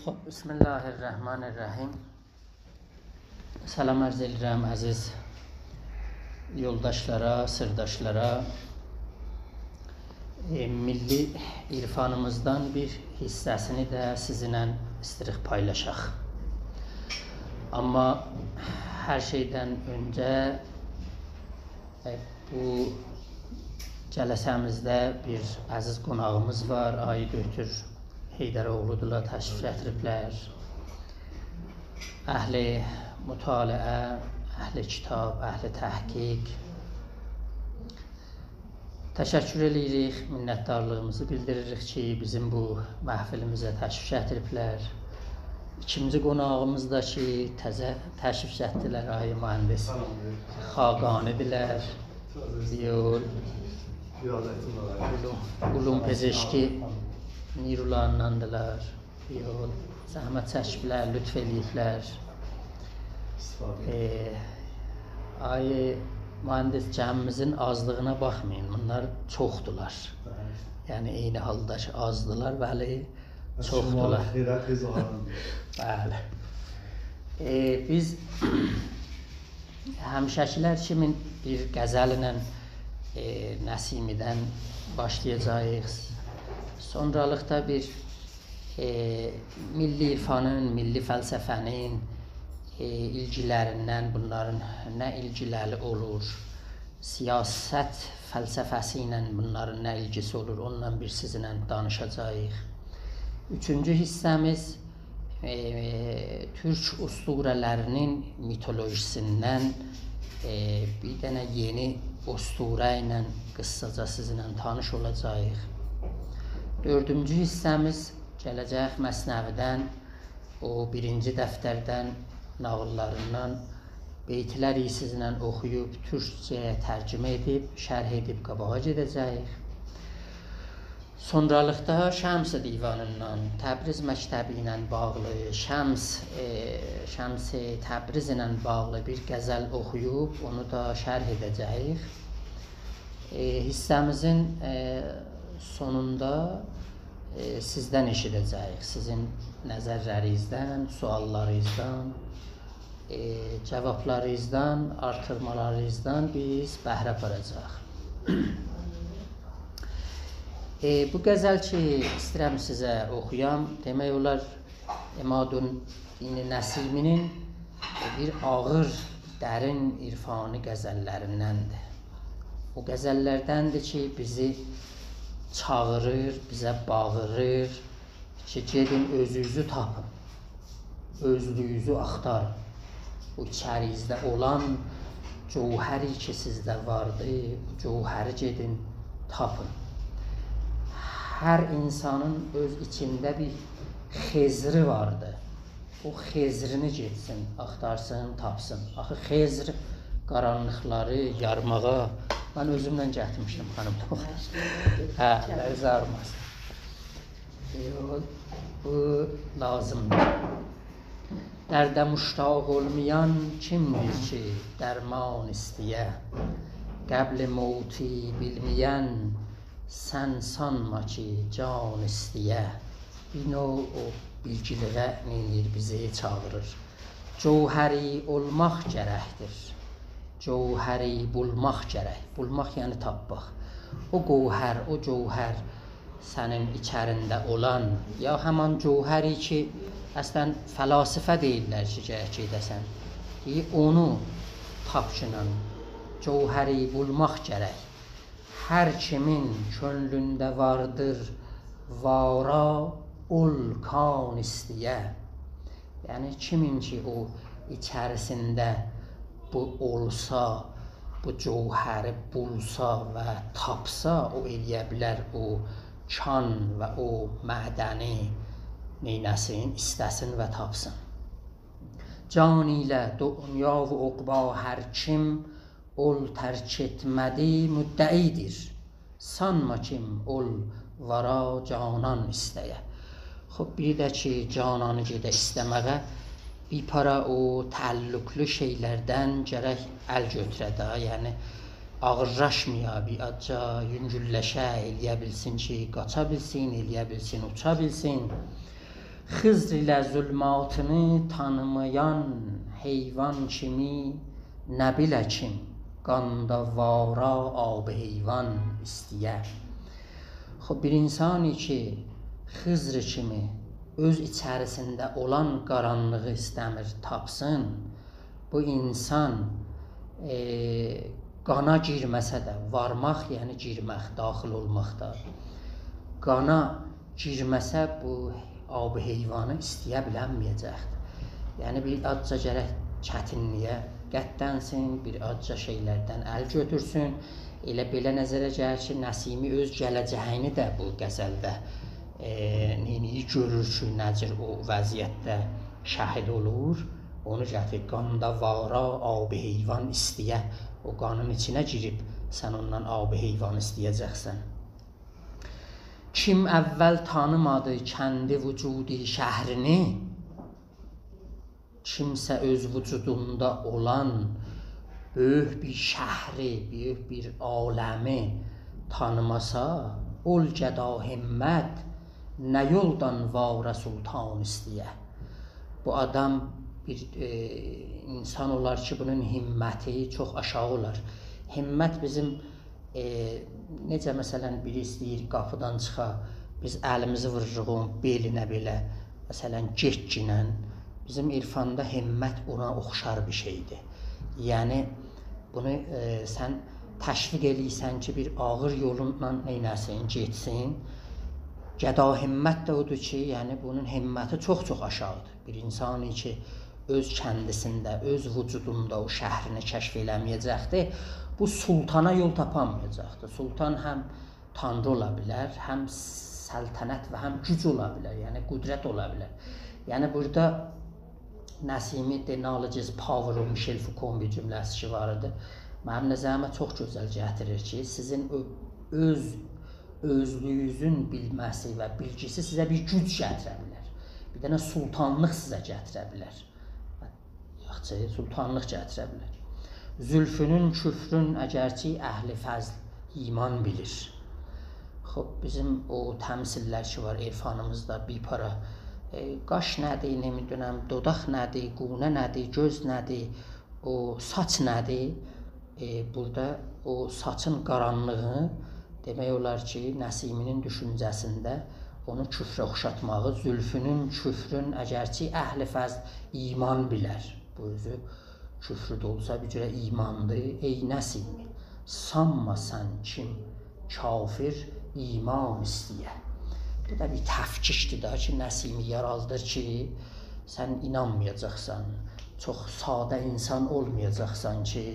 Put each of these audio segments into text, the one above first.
خب بسم الله الرحمن الرحیم. Salam arz edirəm əziz yoldaşlara, sırdaşlara. Milli irfanımızdan bir hissəsini də sizinlə istəyirik paylaşaq. Amma hər şeydən öncə bu cələsəmizdə bir əziz qonağımız var. Ayı Götür Heydəroğlu'durlar, təşrif gətiriblər. Əhli mütaliə, əhli kitab, əhli təhqiq. Təşəkkür edirik, minnətdarlığımızı bildiririk ki, bizim bu məhfilimizə təşrif gətiriblər. İkinci qonağımız da ki, təzə təşrif gətirdilər, ayı mühəndis Xaqanidirlər. Ulum Pezeşki Nirularındandılar. Zəhmət çəkiblər, lütf eləyiblər. Ayı mühəndis cəmimizin azlığına baxmayın, bunlar çoxdular. Yəni eyni halda azdılar, bəli, çoxdular. Bəli. Biz həmişəkilər kimi bir qəzəl ilə Nəsimidən başlayacağıq. Sonralıqda bir milli irfanın, milli fəlsəfənin ilgilərindən, bunların nə ilgiləri olur, siyasət fəlsəfəsi ilə bunların nə ilgisi olur, onunla bir sizinlə danışacağıq. Üçüncü hissəmiz Türk usturələrinin mitolojisindən bir dənə yeni usturə ilə qıssaca sizinlə tanış olacağıq. Dördüncü hissəmiz gələcək Məsnəvidən, o birinci dəftərdən, nağıllarından beytləri sizinlə oxuyub, türkçəyə tərcümə edib, şərh edib qabağa gedəcəyik. Sonralıqda Şəms divanından, Təbriz məktəbi ilə bağlı, Şəms Təbriz ilə bağlı bir qəzəl oxuyub, onu da şərh edəcəyik. Hissəmizin sonunda sizdən eşidəcəyik, sizin nəzərlərinizdən, suallarınızdan, cavablarınızdan, artırmalarınızdan biz bəhrə aparacaq. Bu qəzəl ki, istəyirəm sizə oxuyam, demək olar İmadüddin Nəsiminin bir ağır, dərin irfani qəzəllərindəndir. O qəzəllərdəndir ki, bizi çağırır, bizə bağırır ki, gedin özünüzü tapın, özlüyünüzü axtarın. O içərinizdə olan cövhəri ki, sizdə vardı, o cövhəri gedin tapın. Hər insanın öz içində bir xezri vardı. O xezrini getsin, axtarsın, tapsın. Axı xezr qaranlıqları yarmağa mən özümlə gətirmişdim xanım. Zarmaz. Bu lazımdır. Dərdə müştaq olmayan kimdir ki, dərman istəyə? Qəbl mauti bilməyən, sən sanma ki, can istəyə. Bir növ o bilgiliyə neyir, bizi çağırır. Cövhəri olmaq gərəkdir. Cövhəri bulmaq gərək. Bulmaq yəni tapmaq. O qovhər, o cövhər sənin içərində olan, ya həman cövhəri ki, əslən fəlasifə deyirlər ki, gərək edəsən. Onu tapşınan, cövhəri bulmaq gərək. Hər kimin könlündə vardır vara, ol kan istəyə. Yəni kimin ki, o içərisində bu olsa, bu cövhəri bulsa və tapsa, o eləyə bilər o kan və o mədəni neynəsin, istəsin və tapsın. Can ilə dünya və uqba hər kim ol tərk etmədi müddəidir. Sanma kim ol vara canan istəyə. Xub bir də ki, cananı gedə istəməyə bir para o təəllüqlü şeylərdən gərək əl götürə də, yəni ağırlaşmaya, bir acca yüngülləşə eləyə bilsin ki, qaça bilsin, eləyə bilsin, uça bilsin. Xızr ilə zülmatını tanımayan heyvan kimi nə bilə kim, qanda vara ab heyvan istəyər. Bir insani ki, Xızr kimi öz içərisində olan qaranlığı istəmir tapsın, bu insan qana girməsə də, varmaq yəni girmək, daxil olmaqda, qana girməsə bu ab heyvanı istəyə bilənməyəcəkdir. Yəni bir azca gərək çətinliyə qəddənsin, bir azca şeylərdən əl götürsün. Elə belə nəzərə gəlir ki, Nəsimi öz gələcəyini də bu qəzəldə görür ki, necə o vəziyyətdə şəhid olur. Onu gətir, qanda vara ab heyvan istəyə. O qanın içinə girib sən ondan ab heyvan istəyəcəksən. Kim əvvəl tanımadı kəndi vücudi şəhrini, kimsə öz vücudunda olan böyük bir şəhri, böyük bir aləmi tanımasa, ol gəda himmət, nə yoldan vara sultan istəyə. Bu adam bir insan olar ki, bunun himməti çox aşağı olar. Himmət bizim necə məsələn biri istəyir qapıdan çıxa, biz əlimizi vururuq belinə belə, məsələn getginən, bizim irfanda himmət ona oxşar bir şeydir. Yəni bunu sən təşviq eləyirsən ki, bir ağır yolunla neynəsin, getsin. Gəda himmət də odur ki, yəni bunun himməti çox-çox aşağıdır. Bir insani ki, öz kəndisində, öz vücudunda o şəhrini kəşf eləməyəcəkdir, bu sultana yol tapamayacaqdır. Sultan həm tanrı ola bilər, həm səltənət və həm güc ola bilər, yəni qüdrət ola bilər. Yəni burada Nəsimi The Knowledge is Power of Michel Foucault bir cümləsi ki var idi. Mənim nəzərimə çox gözəl gətirir ki, sizin özlüyünüzün bilməsi və bilgisi sizə bir güc gətirə bilər. Bir dənə sultanlıq sizə gətirə bilər. Yaxçı, sultanlıq gətirə bilər. Zülfünün, küfrün əgərçi əhli fəzl iman bilir. Xob, bizim o təmsillər ki var irfanımızda bir para. Qaş nədir, nemidönəm, dodaq nədir, qunə nədir, göz nədir, o saç nədir? Burada o saçın qaranlığı demək olar ki, Nəsiminin düşüncəsində onu küfrə oxşatmağı, zülfünün, küfrün əgərçi əhli fəzl iman bilər. Bu özü küfrü də olsa bir cürə imandır. Ey Nəsimi, sanma sən kim kafir iman istəyə. Bu da bir təfkişdir da ki, Nəsimi yarazdır ki, sən inanmayacaqsan, çox sadə insan olmayacaqsan ki,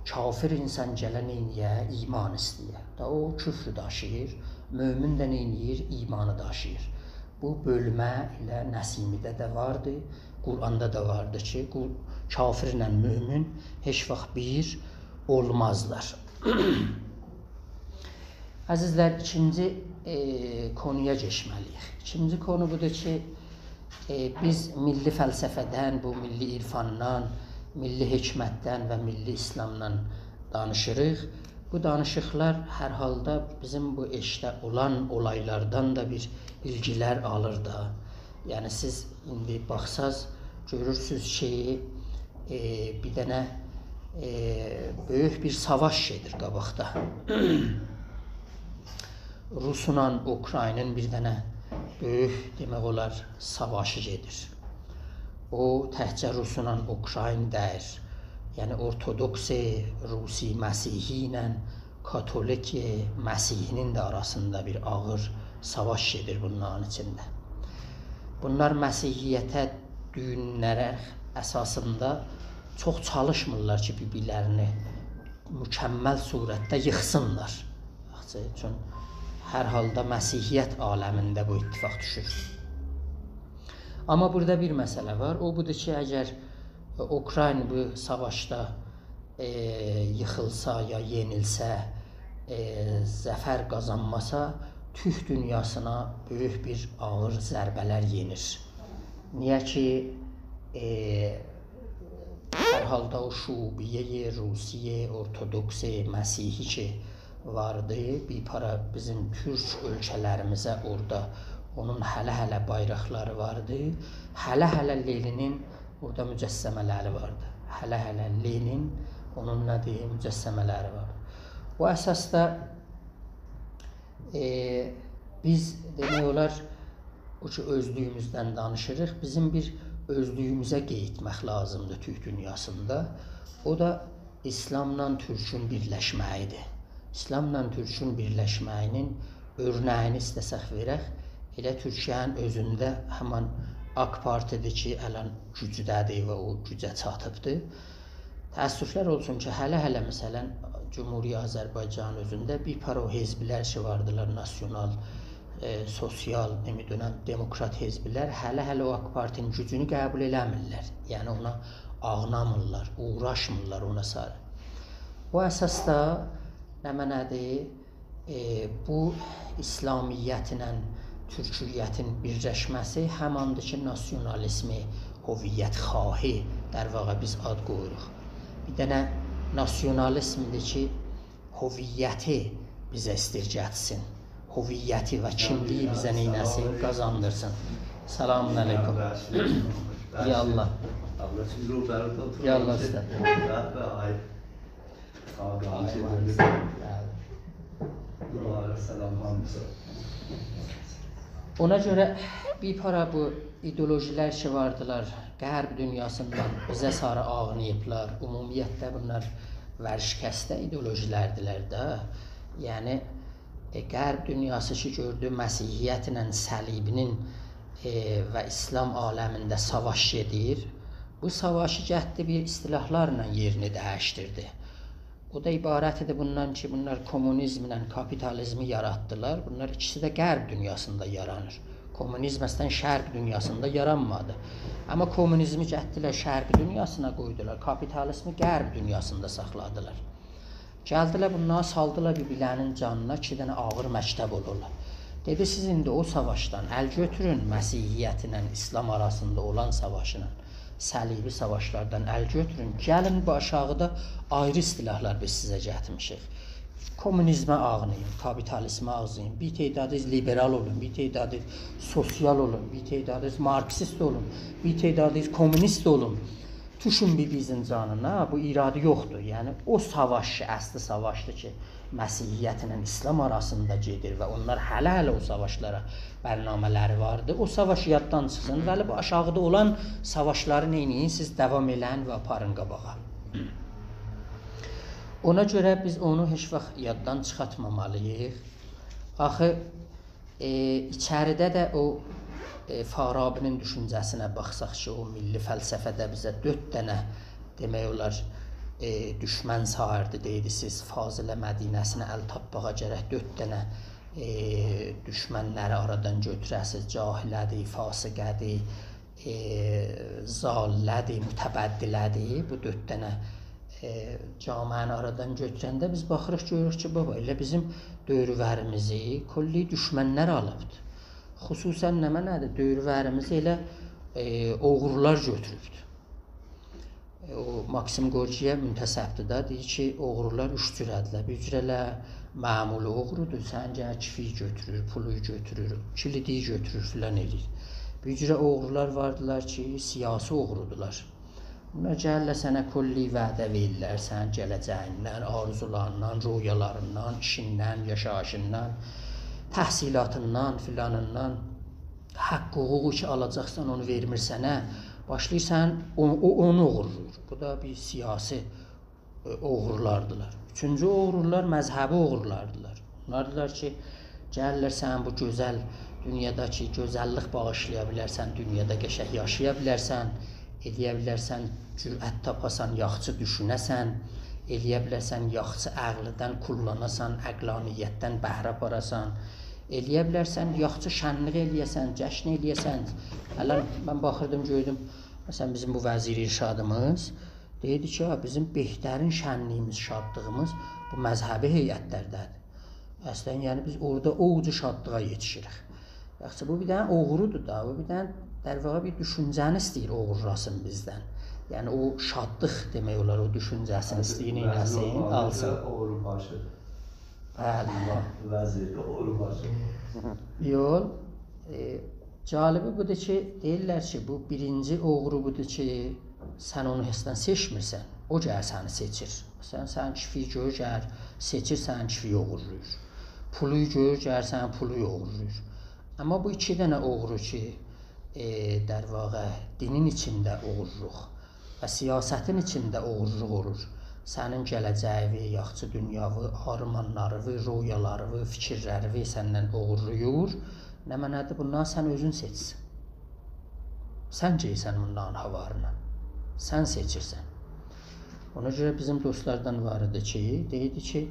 kafir insan gələn eyniyə iman istəyə. Da o küfrü daşıyır, mömin də neyniyir, imanı daşıyır. Bu bölmə ilə Nəsimidə də vardı, Qur'anda da vardı ki, kafirlə mömin heç vaxt bir olmazlar. Əzizlər, ikinci konuya geçməliyik. İkinci konu budur ki, biz milli fəlsəfədən, bu milli irfandan, milli hikmətdən və milli İslamdan danışırıq. Bu danışıqlar hər halda bizim bu eşdə olan olaylardan da bir bilgilər alır da. Yəni siz indi baxsaz, görürsünüz ki, bir dənə böyük bir savaş gedir qabaqda. Rusla Ukraynın bir dənə böyük demək olar savaşı gedir. O təkcə Rusla Ukrayn deyir. Yəni Ortodoks Rusi Məsihi ilə Katolik Məsihinin də arasında bir ağır savaş gedir bunların içində. Bunlar Məsihiyyətə, düyünlərə əsasında çox çalışmırlar ki, bir-birlərini mükəmməl surətdə yıxsınlar. Çünki hər halda Məsihiyyət aləmində bu ittifaq düşür. Amma burada bir məsələ var. O budur ki, əgər Ukrayna bu savaşda yıxılsa ya yenilsə, zəfər qazanmasa, Türk dünyasına böyük bir ağır zərbələr yenir. Niyə ki, hər halda o Şuubiyyə, Rusiyə, Ortodoks Məsihi ki vardı, bir para bizim Türk ölkələrimizə orada onun hələ-hələ bayraqları vardı. Hələ-hələ Leninin orada mücəssəmələri vardı. Hələ-hələ Lenin, onun nə deyim, mücəssəmələri vardı. Bu əsasda biz demək olar o ki, özlüyümüzdən danışırıq. Bizim bir özlüyümüzə qeyd lazımdır Türk dünyasında. O da İslamla Türkün birləşməyidir. İslamla Türkün birləşməyinin örnəyini istəsək verək, elə Türkiyənin özündə həman AK Partidir ki, ələn gücdədir və o gücə çatıbdır. Təəssüflər olsun ki, hələ-hələ məsələn, Cumhuriyyə Azərbaycan özündə bir para o hezbilər ki vardılar, nasyonal, sosial, demokrat hezbilər, hələ-hələ o AK Partinin gücünü qəbul eləmirlər. Yəni ona ağlamırlar, uğraşmırlar ona sarı. Bu əsasda nə mənədir? Bu İslamiyyətlə Türküyyətin birləşməsi həmandır ki, nasyonalizmi, hoviyyət xahi der vaqa biz ad qoyuruq. Bir dənə nasyonalizmdir ki, hoviyyəti bizə istirgətsin. Hoviyyəti və kimliyi bizə neynəsin, qazandırsın. Selamun aleyküm. Ya Allah. Ya Allah sizə. Ona görə bir para bu ideolojilər ki vardılar, Qərb dünyasından bizə sarı ağlayıblar. Ümumiyyətlə bunlar vərşkəstə ideolojilərdilər də. Yəni Qərb dünyası ki gördü Məsihiyyətlə səlibinin və İslam aləmində savaş gedir. Bu savaşı gətdi bir istilahlarla yerini dəyişdirdi. O da ibarətdir bundan ki, bunlar komünizmlə kapitalizmi yaratdılar. Bunlar ikisi də Qərb dünyasında yaranır. Komünizm əslən Şərq dünyasında yaranmadı. Amma komünizmi gətdilər Şərq dünyasına qoydular, kapitalizmi Qərb dünyasında saxladılar. Gəldilər bunlara saldılar bir-birlərinin canına 2 dənə ağır məktəb olurlar. Dedi, siz indi o savaşdan əl götürün, Məsihiyyətlə İslam arasında olan savaşla, səlibi savaşlardan əl götürün, gəlin bu aşağıda ayrı istilahlar biz sizə gətirmişik. Komünizmə ağlayın, kapitalizmə ağlayın, bir tədadınız liberal olun, bir tədadınız sosial olun, bir tədadınız marksist olun, bir tədadınız komünist olun. Düşün bir-birinizin canına, bu iradı yoxdur. Yəni o savaş ki, əsli savaşdır ki, Məsihiyyətlə İslam arasında gedir və onlar hələ-hələ o savaşlara bərnamələri vardır. O savaş yaddan çıxsın və bu aşağıda olan savaşları neyləyin, siz davam eləyin və aparın qabağa. Ona görə biz onu heç vaxt yaddan çıxartmamalıyıq. Axı, içəridə də o Farabinin düşüncəsinə baxsaq ki, o milli fəlsəfədə bizə 4 dənə demək olar düşmən sayırdı, deyildi siz Fazilə Mədinəsinə əl tapbağa gərək 4 dənə düşmənləri aradan götürəsiz, cahilədir, fasiqədir, zallədir, mütəbəddilədir. Bu 4 dənə caməni aradan götürəndə biz baxırıq, görürük ki, baba, elə bizim dövrlərimizi külli düşmənlər alıbdır. Xüsusən nə mənədir? Dövrlərimizi elə oğrular götürübdür. O Maksim Gorkiyə müntəsəbdir də, deyir ki, oğrular 3 cürədirlər. Bir cürələr məmul oğrudur, səncə kifi götürür, pulu götürür, kilidi götürür filan edir. Bir cürə oğrular vardılar ki, siyasi oğrudular. Bunlar gəlirlər sənə külli vədə verirlər, sənin gələcəyindən, arzularından, rüyalarından, işindən, yaşayışından, təhsilatından, filanından, haqq hüququ ki alacaqsan onu vermir sənə, başlayırsan onu oğurluyur. Bu da bir siyasi oğurlardılar. Üçüncü oğurlar məzhəbi oğurlardılar. Onlardılar ki, gəlirlər sən bu gözəl dünyadakı gözəllik bağışlaya bilərsən, dünyada qəşəng yaşaya bilərsən, eləyə bilərsən, cürət tapasan, yaxçı düşünəsən, eləyə bilərsən, yaxçı əqlidən kullanasan, əqlaniyyətdən bəhrə aparasan, eləyə bilərsən, yaxçı şənliq eləyəsən, cəşn eləyəsən. Hələ mən baxırdım, gördüm, məsələn, bizim bu vəzir irşadımız deyirdi ki, bizim behtərin şənliyimiz, şadlığımız bu məzhəbi heyətlərdədir. Əslən, yəni biz orada oğucu şadlığa yetişirik. Yaxşı, bu bir dənə oğrudur da, bu bir dənə dərvağa bir düşüncəni istəyir oğurlasın bizdən. Yəni o şadlıq demək olar, o düşüncəsini istəyir, neynəsin, alsın. Oğru başıdır. Bəli. Vəzir, oğru başıdır. Yol, Calibi budur ki, deyirlər ki, bu birinci oğru budur ki, sən onu hesdən seçmirsən, o gəl səni seçir. Sən kifiyi gör, gəl seçir, sən kifiyi oğurluyur. Puluyu gör, gəl sən puluyu oğurluyur. Amma bu iki dənə oğru ki, der vaqa dinin içində oğurluq və siyasətin içində oğurluq olur. Sənin gələcəyi, yaxşı dünyavi, armanlarını, rüyalarını, fikirlərini səndən oğurluyur. Nə mənədir? Bundan sən özün seçsin. Sən geysən bundan havarına. Sən seçirsən. Ona görə bizim dostlardan var idi ki, deyirdi ki,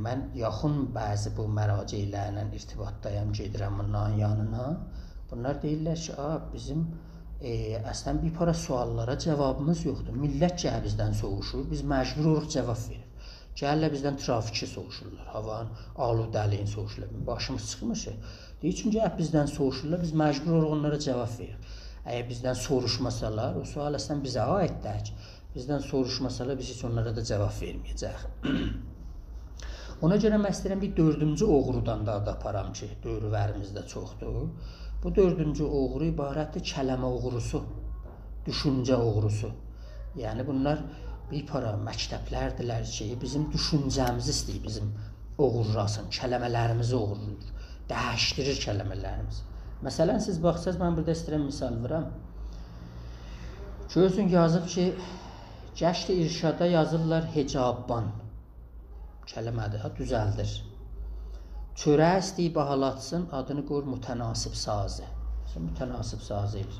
mən yaxın bəzi bu məraciylərlə irtibatdayam, gedirəm bundan yanına. Bunlar deyirlər ki, bizim əslən bir para suallara cavabımız yoxdur. Millət gəl bizdən soğuşur, biz məcbur oluruq cavab verir. Gəlirlər bizdən trafiki soğuşurlar, havanın aludəliyin soğuşurlar. Başımız çıxmır ki. Deyir, çünki bizdən soğuşurlar, biz məcbur oluruq onlara cavab verir. Əgər bizdən soruşmasalar, o sual əslən bizə aiddir. Bizdən soruşmasalar, biz heç onlara da cavab verməyəcək. Ona görə mən istəyirəm bir dördüncü oğrudan da aparam ki, dövrlərimizdə çoxdur. Bu dördüncü oğru ibarətdir kələmə oğrusu, düşüncə oğrusu. Yəni bunlar bir para məktəblərdilər ki, bizim düşüncəmizi istəyir, bizim oğurlasın, kələmələrimizi oğurluyur, dəyişdirir kələmələrimizi. Məsələn, siz baxsınız, mən burada istəyirəm misal verirəm. Gözün yazıb ki, Gəşti İrşada yazırlar hecabban. Kələmədir, düzəldir. Çörə istəyib bahalatsın, adını qoyur mütənasib sazı. Mütənasib sazı edir.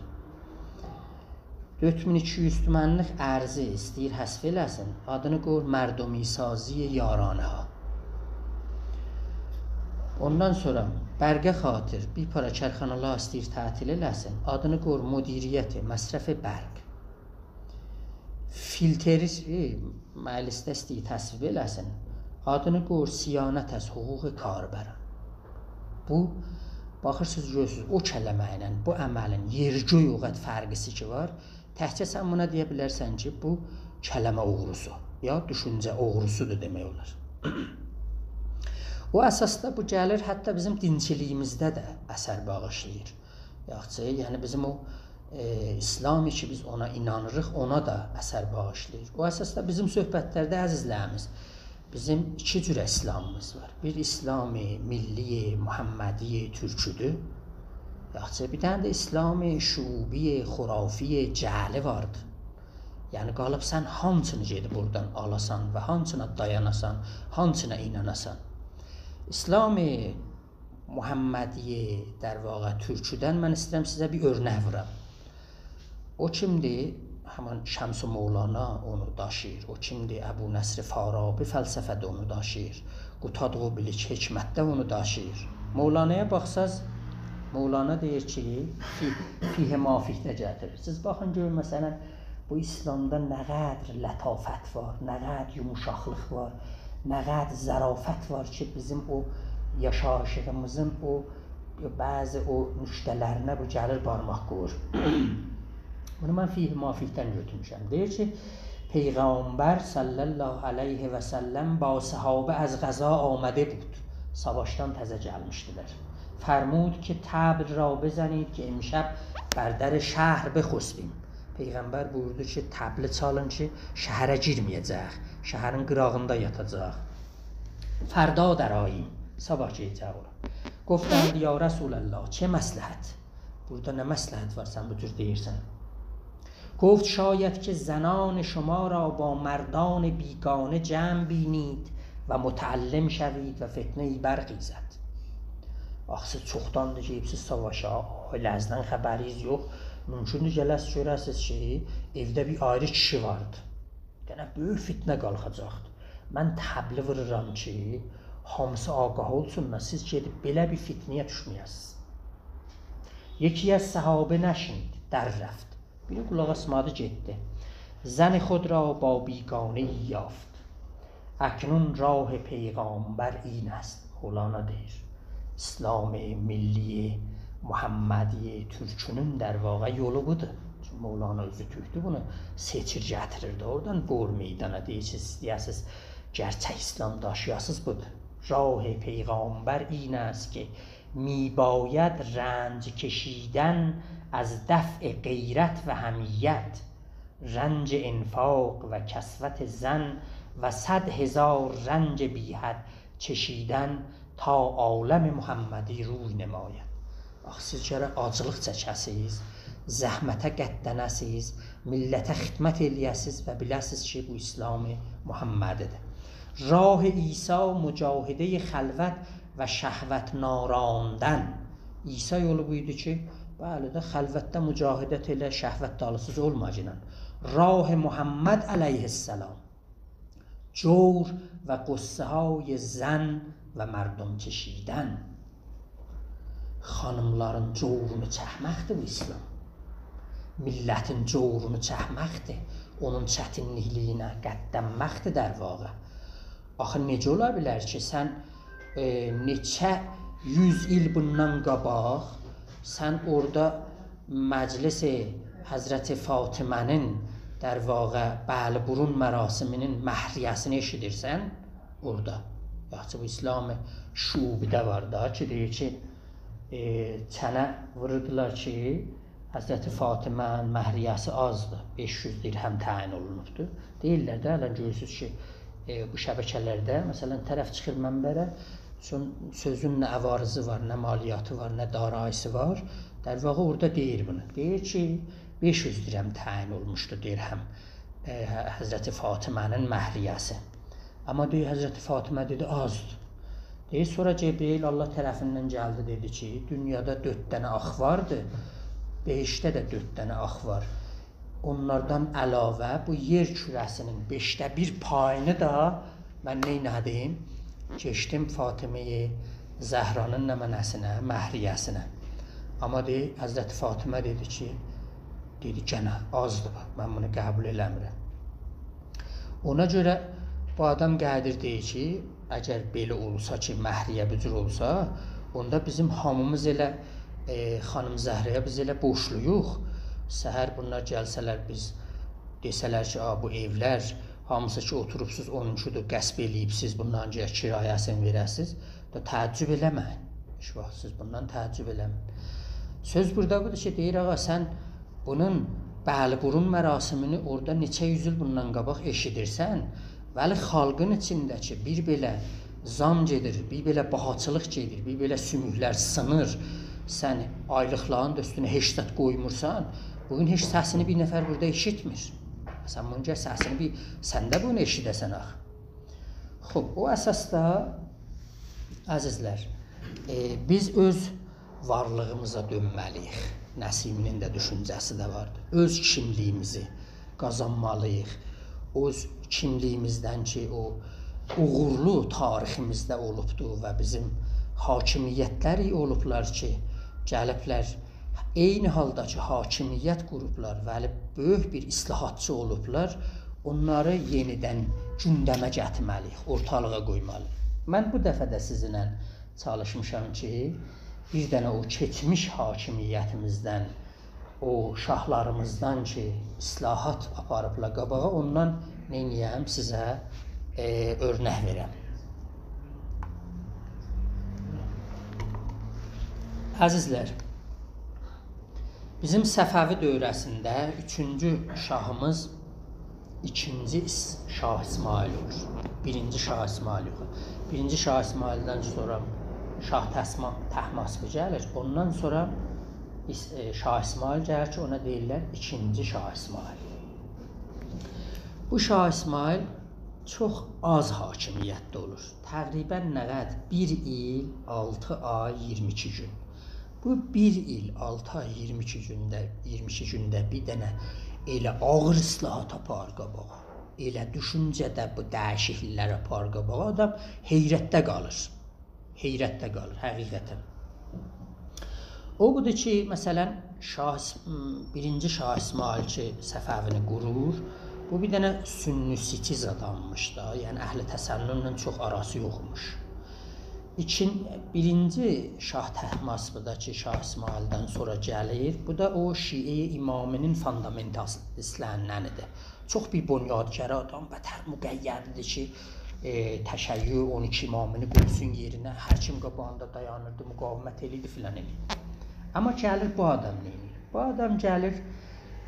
4200 tümənlik ərzi istəyir həsf eləsin, adını qoyur mərdumi saziyə yaranə. Ondan sonra bərqə xatir bir para kərxanalar istəyir tətil eləsin, adını qoyur müdiriyyəti, məsrəfi bərq. Filteri məclisdə istəyir təsvib eləsin, adını qoyur siyanət əz hüquq karbərən. Bu, baxırsınız, görürsünüz, o kələmə ilə bu əməlin yer-göy oğat fərqisi ki var, təhcə sən buna deyə bilərsən ki, bu kələmə oğrusu, ya düşüncə oğrusudur demək olar. O əsasda bu gəlir, hətta bizim dinçiliyimizdə də əsər bağışlayır. Yaxçı, yəni bizim o İslami ki, biz ona inanırıq, ona da əsər bağışlayır. O əsasda bizim söhbətlərdə əzizlərimiz, bizim iki cür İslamımız var. Bir İslami, milli, Muhammedi, türküdür. Yaxçı, bir dənə də İslami, şubi, xurafi, cəhli vardır. Yəni, qalıb sən hansını gedib oradan alasan və hansına dayanasan, hansına inanasan. İslami, Muhammedi, der vaqa türküdən mən istəyirəm sizə bir örnək vuram. O kimdir? Həman Şəms-i Mevlana onu daşıyır. O kimdir? Əbu Nəsr Farabi fəlsəfədə onu daşıyır. Qutadğı bilik hikmətdə onu daşıyır. Mevlana'ya baxsaz, Mevlana deyir ki, fihi mafihdə gətirir. Siz baxın, görün, məsələn, bu İslamda nə qədər lətafət var, nə qədər yumuşaqlıq var, nə qədər zərafət var ki, bizim o yaşayışımızın o bəzi o nüştələrinə bu gəlir barmaq qoyur. Bunu mən fihi mafihdən götürmüşəm. Deyir ki, Peyğəmbər sallallahu aleyhi və səlləm ba səhabə əz qəza amədə bud. Savaşdan təzə gəlmişdilər. Fərmud ki, təbr ra bezənid ki, imşəb bərdər şəhər bexusbim. Peyğəmbər buyurdu ki, təbli çalın ki, şəhərə girməyəcək, şəhərin qırağında yatacaq. Fərda dərayim, sabah gecək olar. Qoftən ya Rəsuləllah, çə məsləhət? Burada nə məsləhət var, sən bu cür deyirsən? گفت شاید که زنان شما را با مردان بیگانه جمع بینید و متعلم شوید و فتنه‌ای برخیزد. Axı çoxdandır gedibsiz savaşa, ailəzdən xəbəriniz yox. Mümkündür gələsiz görəsiz ki, evdə bir ayrı kişi vardı. Yəni böyük fitnə qalxacaqdı. Mən təbli vururam ki, hamısı ağah olsunlar, siz gedib belə bir fitnəyə düşməyəsiniz. یکی از صحابه نشنید، در رفت. Biri qulaq asmadı, getdi. زن خود را با بیگانه یافت. اکنون راه پیغامبر این است. Mevlana deyir. İslami, milli, Muhammedi, türkünün der vaqa yolu budur. Çünki Mevlana özü türkdür, bunu seçir gətirirdi. Oradan bor meydana deyəsiz, gerçək İslam daşıyasız budur. راه پیغامبر این است که میباید رنج کشیدن از دفع غیرت و حمیت، رنج انفاق و کسوت زن و 100,000 رنج بی حد چشیدن تا عالم محمدی روی نماید. Bax, siz gərək acılıq çəkəsiniz, zəhmətə qəddənəsiniz, millətə xidmət eləyəsiniz və biləsiniz ki, bu İslam-ı Muhammədidir. راه عیسی مجاهده خلوت و شهوت ناراندن. İsa yolu buydu ki, bəli də xəlvətdə mücahidət elə, şəhvət dalısız olmayın. راه محمد علیه السلام جور و قصه های زن و مردم کشیدن. Xanımların corunu çəkməkdir bu İslam. Millətin corunu çəkməkdir. Onun çətinlikliyinə qəddənməkdir در واقع. Axı necə ola bilər ki, sən neçə 100 il bundan qabaq sən orada məclis-i Həzrəti Fatimənin در واقع bəli-burun mərasiminin məhriyəsini eşidirsən orada. Yaxşı, bu İslam şubidə var da ki, deyir ki, çənə vururdular ki, Həzrəti Fatimənin məhriyəsi azdır, 500 dirhəm təyin olunubdur. Deyirlər də, ələn görürsünüz ki, bu şəbəkələrdə, məsələn, tərəf çıxır mənbərə, sözün nə əvarızı var, nə maliyyatı var, nə darayısı var. در واقع orada deyir bunu. Deyir ki, 500 dirhəm təyin olmuşdu dirhəm Həzrəti Fatimənin məhriyəsi. Amma deyir, Həzrəti Fatimə dedi, azdır. Deyir, sonra Cebrail Allah tərəfindən gəldi, dedi ki, dünyada 4 dənə ax vardı, behişdə də 4 dənə ax var. Onlardan əlavə bu yer kürəsinin 5də 1 payını da mən neynədim? Keçdim Fatiməyə Zəhranın nəmənəsinə, məhriyəsinə. Amma deyir, Həzrəti Fatimə dedi ki, dedi, gənə azdır, mən bunu qəbul eləmirəm. Ona görə bu adam qədir deyir ki, əgər belə olsa ki, məhriyə bücür olsa, onda bizim hamımız elə xanım Zəhrəyə biz elə boşluyuq. Səhər bunlar gəlsələr, biz desələr ki, bu evlər, hamısı ki, oturubsuz, onuncudur, qəsb eləyibsiz, bundan kirayəsini verəsiz, da təəccüb eləməyin. Heç vaxt siz bundan təəccüb eləməyin. Söz burada budur ki, deyir, ağa, sən bunun bəli-burun mərasimini orada neçə yüzül bundan qabaq eşidirsən, vəli xalqın içindəki bir belə zam gedir, bir belə bahaçılıq gedir, bir belə sümüklər sınır, sən aylıqların da üstünə heç zət qoymursan, bugün heç səsini bir nəfər burada eşitmir. Sən bunca səsini sən də bunu eşidəsən ax. Xob, o əsasda, əzizlər, biz öz varlığımıza dönməliyik. Nəsiminin də düşüncəsi də vardır. Öz kimliyimizi qazanmalıyıq. Öz kimliyimizdən ki, o uğurlu tariximizdə olubdur və bizim hakimiyyətlər olublar ki, gəliblər, eyni halda ki, hakimiyyət qurublar və böyük bir islahatçı olublar, onları yenidən gündəmə gətirməliyik, ortalığa qoymalıyıq. Mən bu dəfə də sizinlə çalışmışam ki, bir dənə o keçmiş hakimiyyətimizdən, o şahlarımızdan ki, islahat aparıbla qabağa, ondan neyniyəm, sizə örnək verəm. Əzizlər, bizim Səfəvi dövrəsində 3-cü şahımız 2-ci Şah İsmail olur. 1-ci Şah İsmail yox. 1-ci Şah İsmaildən sonra Şah Təhmasbi gəlir. Ondan sonra Şah İsmail gəlir ki, ona deyirlər 2-ci Şah İsmail. Bu Şah İsmail çox az hakimiyyətdə olur. Təqribən nə qədər? 1 il, 6 ay, 22 gün. Bu 1 il, 6 ay, 22 gündə bir dənə elə ağır islahat apar qabağa, elə düşüncədə bu dəyişikliklər apar qabağa, adam heyrətdə qalır. Heyrətdə qalır, həqiqətən. O budur ki, məsələn, 1-ci Şah İsmail ki, Səfəvini qurur, bu bir dənə sünni-sitiz adammış da, yəni əhl-i təsənnünlə çox arası yoxmuş. 1-ci Şah Təhmasbidəki Şah İsmaildən sonra gəlir, bu da o Şii imamının fundamentalistlərindəndir. Çox bir bunyadgər adam, bətər müqəyyədidir ki, təşəyyü 12 imamını qoysun yerinə, hər kim qabağında dayanırdı, müqavimət eləyirdi filan eləyirdi. Amma gəlir bu adam neyinir? Bu adam gəlir,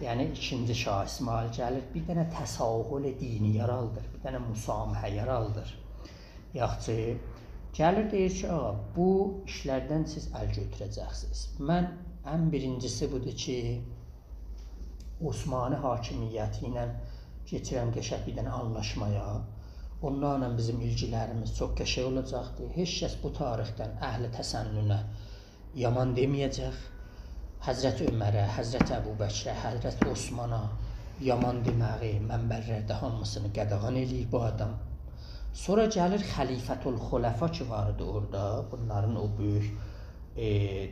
yəni ikinci Şah İsmail gəlir, bir dənə təsahül dini yaraldır, bir dənə müsamihə yaraldır. Yaxşı, gəlir deyir ki, ağa, bu işlərdən siz əl götürəcəksiniz. Mən ən birincisi budur ki, Osmanlı hakimiyyəti ilə keçirəm qəşəng bir dənə anlaşmaya. Onlarla bizim ilgilərimiz çox qəşəng olacaqdır. Heç kəs bu tarixdən əhli təsənnünə yaman deməyəcək. Həzrəti Ömərə, Həzrəti Əbubəkirə, Həzrəti Osmana yaman deməyi mənbərlərdə hamısını qadağan eləyir bu adam. Sonra gəlir Xəlifətül Xulafə ki vardı orada, bunların o böyük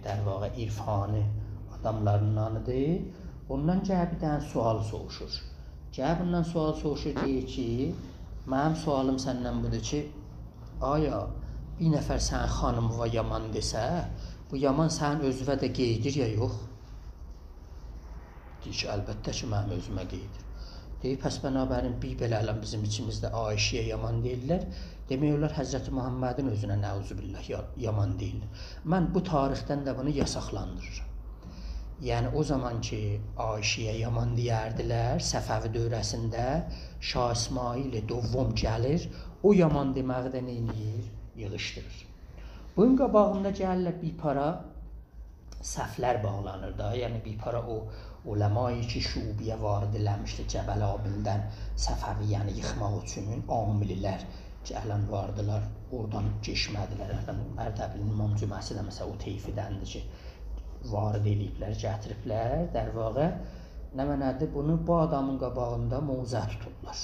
dərvaqa irfanı adamlarındanıdır. Ondan gəlib bir dənə sual soruşur. Gəlib bundan sual soruşur, deyir ki, mənim sualım səndən budur ki, aya bir nəfər sənin xanımıva yaman desə, bu yaman sənin özünə də qeydir ya yox? Deyir ki, əlbəttə ki, mənim özümə qeydir. Deyir, pəs bənabərin bir belə aləm bizim içimizdə Ayşəyə yaman deyirlər. Demək olar Həzrəti Muhammədin özünə nəuzubillah yaman deyirlər. Mən bu tarixdən də bunu yasaqlandırıram. Yəni o zaman ki Ayşəyə yaman deyərdilər, Səfəvi dövrəsində Şah İsmail Dovvam gəlir, o yaman deməyi də neyniyir? Yığışdırır. Bunun qabağında gəlirlər bir para səhvlər bağlanır da, yəni bir para o uləmayı ki şubiyə varid eləmişdi Cəbəlabildən Səfəviyyəni yıxmaq üçün amililər gələn vardılar, oradan keçmədilər. Ərdəbilin İmam Cüməsi də məsələn o teyfidəndir ki, varid eləyiblər, gətiriblər, dərvaqa nə mənədir? Bunu bu adamın qabağında mövzə tuturlar.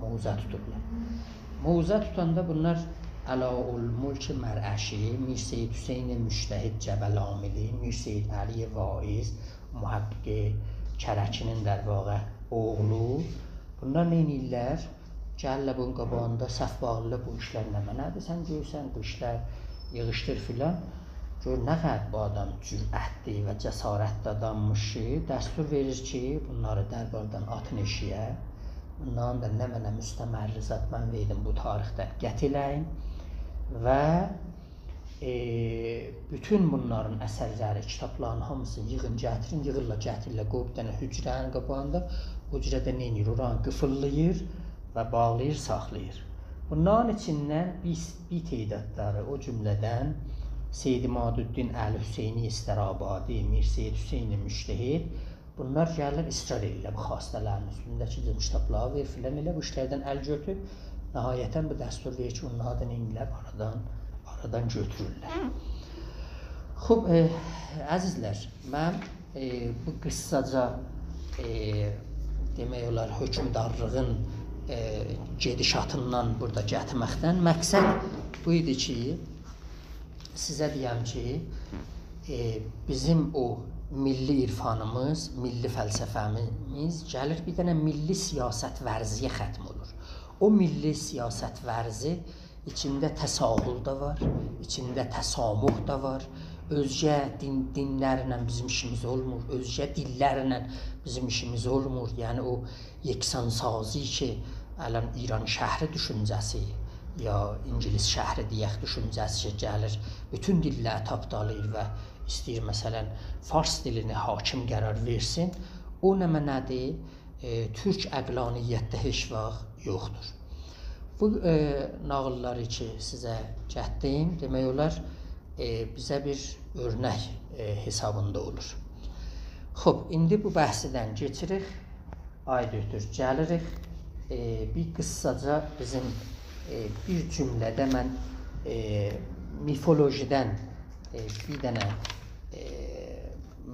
Mövzə tuturlar. Mövzə tutanda bunlar Əlaul Mulk Mərəşi, Mir Seyyid Hüseyn Müştəhid Cəbəlamili, Mir Seyyid Əli Vaiz, Mühəqqiq Kərəkinin dərvaqa oğlu. Bunlar neynirlər? Gəllə bunun qabağında səhv bağlılar, bu işlər nə mənədir? Sən görürsən, bu işlər yığışdır filan. Gör, nə qədər bu adam cürətli və cəsarətli adammış ki, dəstur verir ki, bunları dərbardan atın eşiyə, bunların da nə mənə müstəmərli zat mən verdim bu tarixdə qət eləyim və bütün bunların əsərləri, kitabların hamısını yığın, gətirin, gətirirlər, qoyub bir dənə hücrənin qabağında, hücrədə neynir, oranı qıfıllayır və bağlayır, saxlayır. Bunların içindən bir teydadları, o cümlədən Seyyid Madüddin Əl-Hüseyni İstərabadi, Mir Seyyid Hüseyni Müştəhid, bunlar gəlirlər, israr edirlər bu xastələrin üstündəki kitabları ver filan elə, bu işlərdən əl götürüb, nəhayətən bu dəstur verir ki, onun adını inlər, aradan götürürlər. Xub, əzizlər, mən bu qıssaca demək olar hökmdarlığın gedişatından burada gətirməkdən məqsəd bu idi ki, sizə deyəm ki, bizim o milli irfanımız, milli fəlsəfəmiz gəlir bir dənə milli siyasət vərziyə xətm olur. O milli siyasət vərzi içində təsahül da var, içində təsamuh da var, özgə dinlərlə bizim işimiz olmur, özgə dillərlə bizim işimiz olmur. Yəni o yeksansazi ki, ələn İran şəhri düşüncəsi, ya İngilis şəhri deyək düşüncəsi ki, gəlir, bütün dilləri tapdalayır və istəyir, məsələn, fars dilini hakim qərar versin, o nə mənədir? Türk əqlaniyyətdə heç vaxt yoxdur. Bu nağılları ki, sizə gətirdim, demək olar, bizə bir örnək hesabında olur. Xob, indi bu bəhsidən keçirik, aydötür, gəlirik, bir qıssaca bizim bir cümlədə mən mifolojidən bir dənə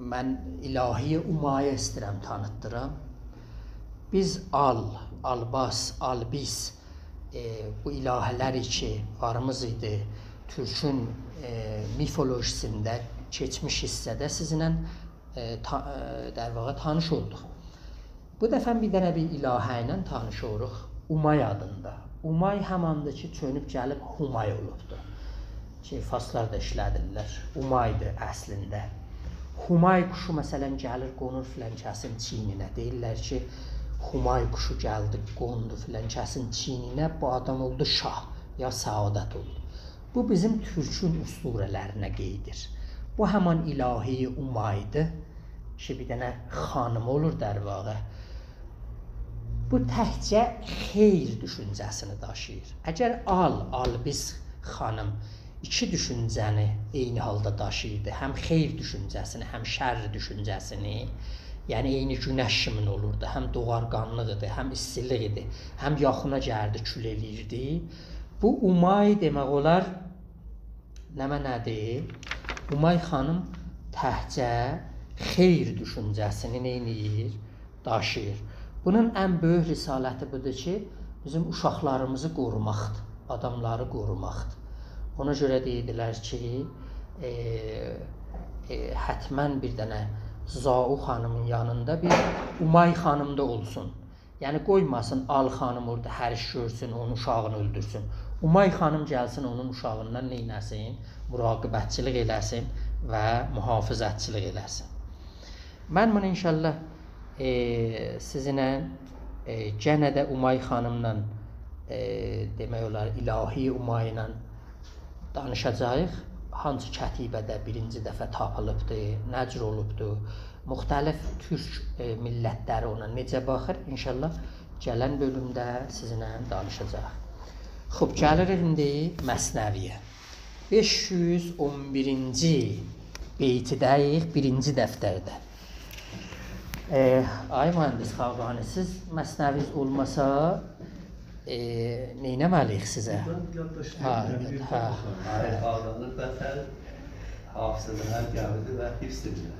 mən ilahiyə Umayə istəyirəm tanıtdıram. Biz Albas, Albis bu ilahələri ki varımız idi Türkün mifolojisində keçmiş hissədə sizinlə dərvaqa tanış olduq. Bu dəfə bir dənə bir ilahə ilə tanış oluruq Umay adında. Umay həmanda ki çönüb gəlib Humay olubdur. Ki faslar da işlədirlər. Umaydır əslində. Humay quşu məsələn gəlir qonur filan kəsin çiyninə. Deyirlər ki Humay quşu gəldi, qondu filan kəsin çiyninə, bu adam oldu şah ya səadət oldu. Bu bizim türkün üslurələrinə qeydir. Bu həman ilahi Umaydı ki, bir dənə xanım olur der vaqa. Bu təkcə xeyr düşüncəsini daşıyır. Əgər Albiz xanım iki düşüncəni eyni halda daşıyırdı. Həm xeyr düşüncəsini, həm şər düşüncəsini. Yəni eyni günəş kimi olurdu. Həm doğarqanlıq idi, həm istilik idi, həm yaxına gəldi, kül eləyirdi. Bu Umay demək olar nədir? Umay xanım təkcə xeyr düşüncəsini neynir? Daşıyır. Bunun ən böyük risaləti budur ki, bizim uşaqlarımızı qorumaqdır, adamları qorumaqdır. Ona görə deyirlər ki, hətmən bir dənə Zau xanımın yanında bir Umay xanım da olsun. Yəni qoymasın Al xanım orada hər iş görsün, onun uşağını öldürsün. Umay xanım gəlsin, onun uşağından neynəsin? Muraqibətçilik eləsin və mühafizətçilik eləsin. Mən bunu inşallah sizinlə gənə də Umay xanımla demək olar ilahi Umay ilə danışacağıq. Hansı kətibədə birinci dəfə tapılıbdır, nəcr olubdur, müxtəlif türk millətləri ona necə baxır, inşallah gələn bölümdə sizinlə danışacaq. Xub, gəlirik indi Məsnəviyə. 511-ci beytidəyik, birinci dəftərdə. Ay mühəndis Xaqani, siz Məsnəviz olmasa neynəməliyik sizə? Ağlanır bəsər, hafızada hər gəlidir və hifzdirlər.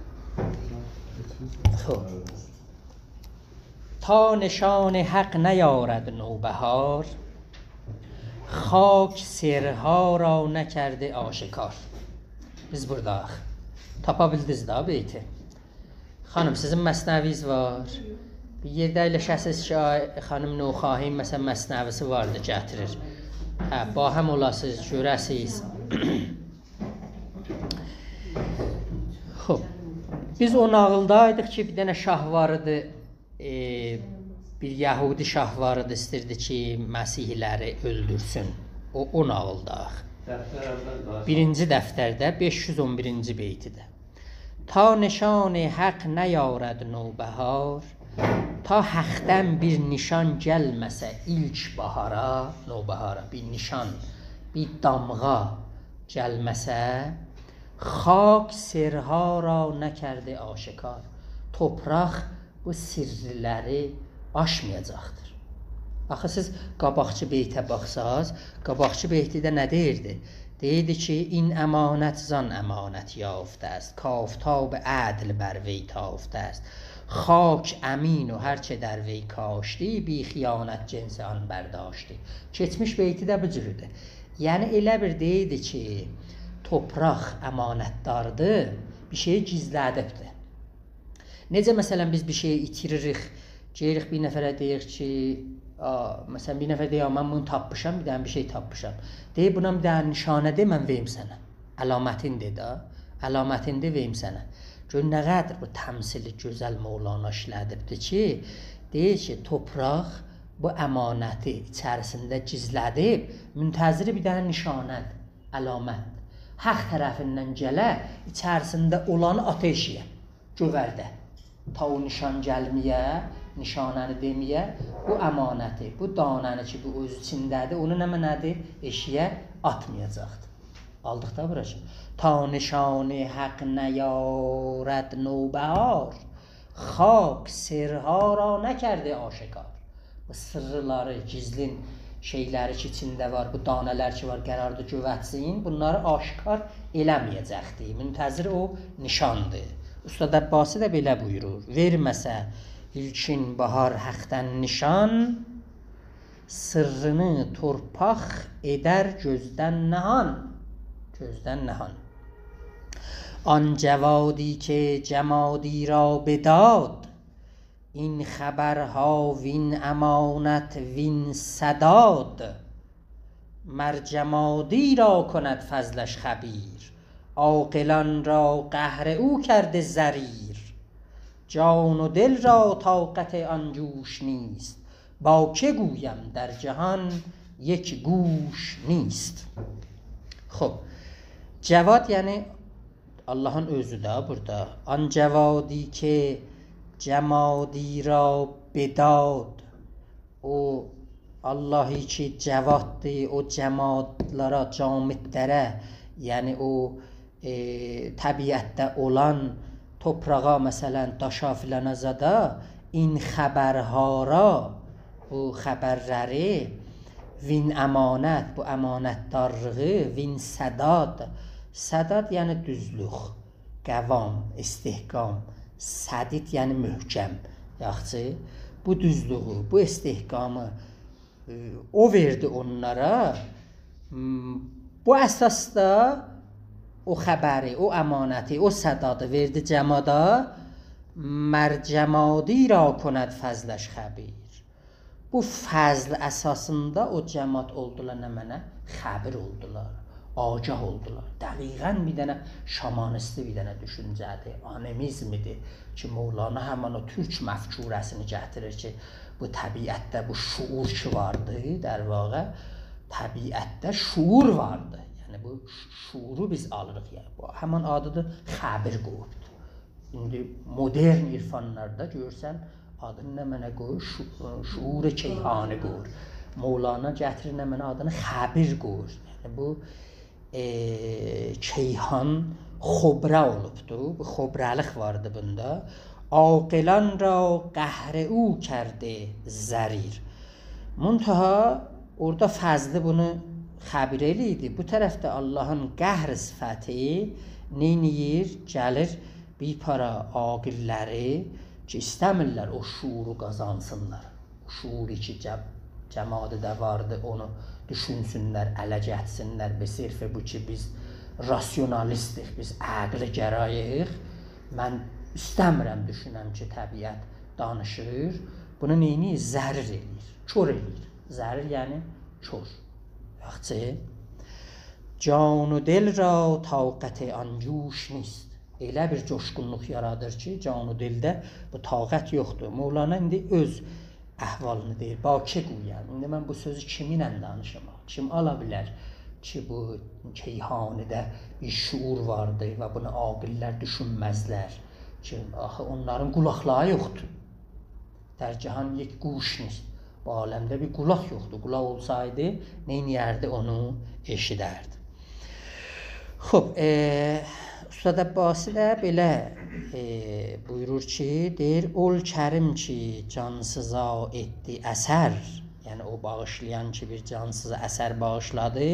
تا نشان حق نیارد نوبهار خاک سرها را نکرده آشکار. Biz buradayıq. Tapa bildiniz da beyti. Xanım, sizin məsnəviz var. Bir yerdə eləşəsiz ki, xanım Nuxahin məsələn məsnəvisi vardı, gətirir. Bahəm olasınız, görəsiz. Biz o nağıldaydıq ki, bir dənə şah var idi, bir Yahudi şah var idi, istirdi ki, Məsihləri öldürsün. O nağıldayıq. Birinci dəftərdə 511-ci beytidə. Ta nişan haq nəyarəd növbəhar, ta haqdən bir nişan gəlməsə ilk bahara, növbəhara, bir nişan, bir damğa gəlməsə, xak sirha ra nəkərdi aşikar. Topraq bu sirriləri aşmayacaqdır. Axı siz qabaqçı beytə baxsaz, qabaqçı beytidə nə deyirdi? Deyirdi ki, in əmanət zan əmanət yaftə است, kaftab ədl bər vی taftə است. Xak əmin o hər çə در vی kaşdi, bi xiyanət cinsi an bərdاشdi. Keçmiş beyti də bu cürüdür. Yəni elə bir deyirdi ki, topraq əmanətdardır, bir şeyi gizlədibdir. Necə məsələn biz bir şeyi itiririk, deyirik bir nəfərə deyirik ki, məsələn bir nəfər deyir, mən bunu tapmışam, bir dənə bir şey tapmışam. Deyir, buna bir dənə nişanə de, mən veyim sənə. Əlamətindir da, əlamətində veyim sənə. Gör nə qədər bu təmsili gözəl Mevlana işlədibdir ki, deyir ki, topraq bu əmanəti içərisində gizlədib, müntəziri bir dənə nişanədir, əlamət. Haq tərəfindən gələ, içərisində olanı ateşiyə, gövərdə. Ta o nişan gəlməyə, nişanəni deməyə, bu əmanəti, bu danəni ki, bu öz içindədir, onu nədir? Eşiyə atmayacaqdır. Aldıq da bura ki. Ta nişani haq nəyarəd növbəhar, xak sirha ra nəkərdi aşikar. Bu sırrıları, gizlin şeyləri ki, içində var, bu danələr ki var, qərarda gövətsin, bunları aşikar eləməyəcəkdir. Müntəzir o nişandır. Ustad Əbbasi də belə buyurur. Verməsə ilkin bahar haqdən nişan, sırrını torpaq edər gözdən nəhan. Gözdən nəhan. An cevadi ki cemadi ra bedad, این خبرها وین امانت وین سداد، مر جمادی را کند فضلش خبیر، عاقلان را قهر او کرده زریر. جان و دل را طاقت آن جوش نیست با که گویم در جهان یک گوش نیست. خب cevad yani Allah'ın özü de burada. An cevadi ki cemadi ra bedad. O Allah'ı ki cevaddi o cemadlara, camidlere yani o tabiatte olan toprağa mesela daşa filana zada in haberha bu haberleri vin emanet bu emanetdarlığı vin sadad yani düzlük qavam istihkam sadid yani möhkəm yaxşı bu düzlüğü bu istihkamı o verdi onlara bu əsasda o xəbəri o əmanəti o sadadı verdi cəmada mərcəmadi ra konad fəzləş xəbir. Bu fəzl əsasında o cəmat oldular nə mənə? Xəbir oldular, agah oldular. Dəqiqən bir dənə şamanisti bir dənə düşüncədir, animizmidir ki, Mevlana həmən o türk məfkurəsini gətirir ki, bu təbiətdə bu şuur ki vardı, der vaqa təbiətdə şuur vardı. Yəni bu şuuru biz alırıq yəni. Bu həmən adıdır xəbir qoyubdur. İndi modern irfanlarda görsən adını nə mənə qoyur? Şuur-i keyhani qoyur. Mevlana gətirir nə mənə adını xəbir qoyur. Yəni bu keyhan xobrə olubdur. Bu xobrəlik vardı bunda. Aqilan ra qəhr-i u kərdi zərir. Muntaha orada fəzli bunu xəbir eləydi. Bu tərəfdə Allahın qəhr sifəti neyniyir? Gəlir bir para aqilləri ki istəmirlər o şuuru qazansınlar. O şuuru ki cəmadə də vardı onu düşünsünlər, ələ gətsinlər. Besirfi bu ki biz rasyonalistik, biz əqli gərayıq. Mən istəmirəm düşünəm ki təbiət danışır. Bunu neyini? Zərir eləyir, kör eləyir. Zərir yəni kör. Yaxçı? Can و دل را طاقت آن جوش نیست. Elə bir coşqunluq yaradır ki, can-ı dildə bu taqət yoxdur. Mevlana indi öz əhvalını deyir. Bakı qoyar. İndi mən bu sözü kiminlə danışım? Kim ala bilər ki, bu keyhanədə bir şuur vardır və bunu aqillər düşünməzlər ki, axı onların qulaqları yoxdur. Dərcihan yek quşniz. Bu aləmdə bir qulaq yoxdur. Qulaq olsaydı, neyniyərdi onu eşidərdi. Xoş, Ustad Abbasi də belə buyurur ki, deyir, ol kərim ki, cansıza etdi əsər, yəni o bağışlayan ki, bir cansıza əsər bağışladı,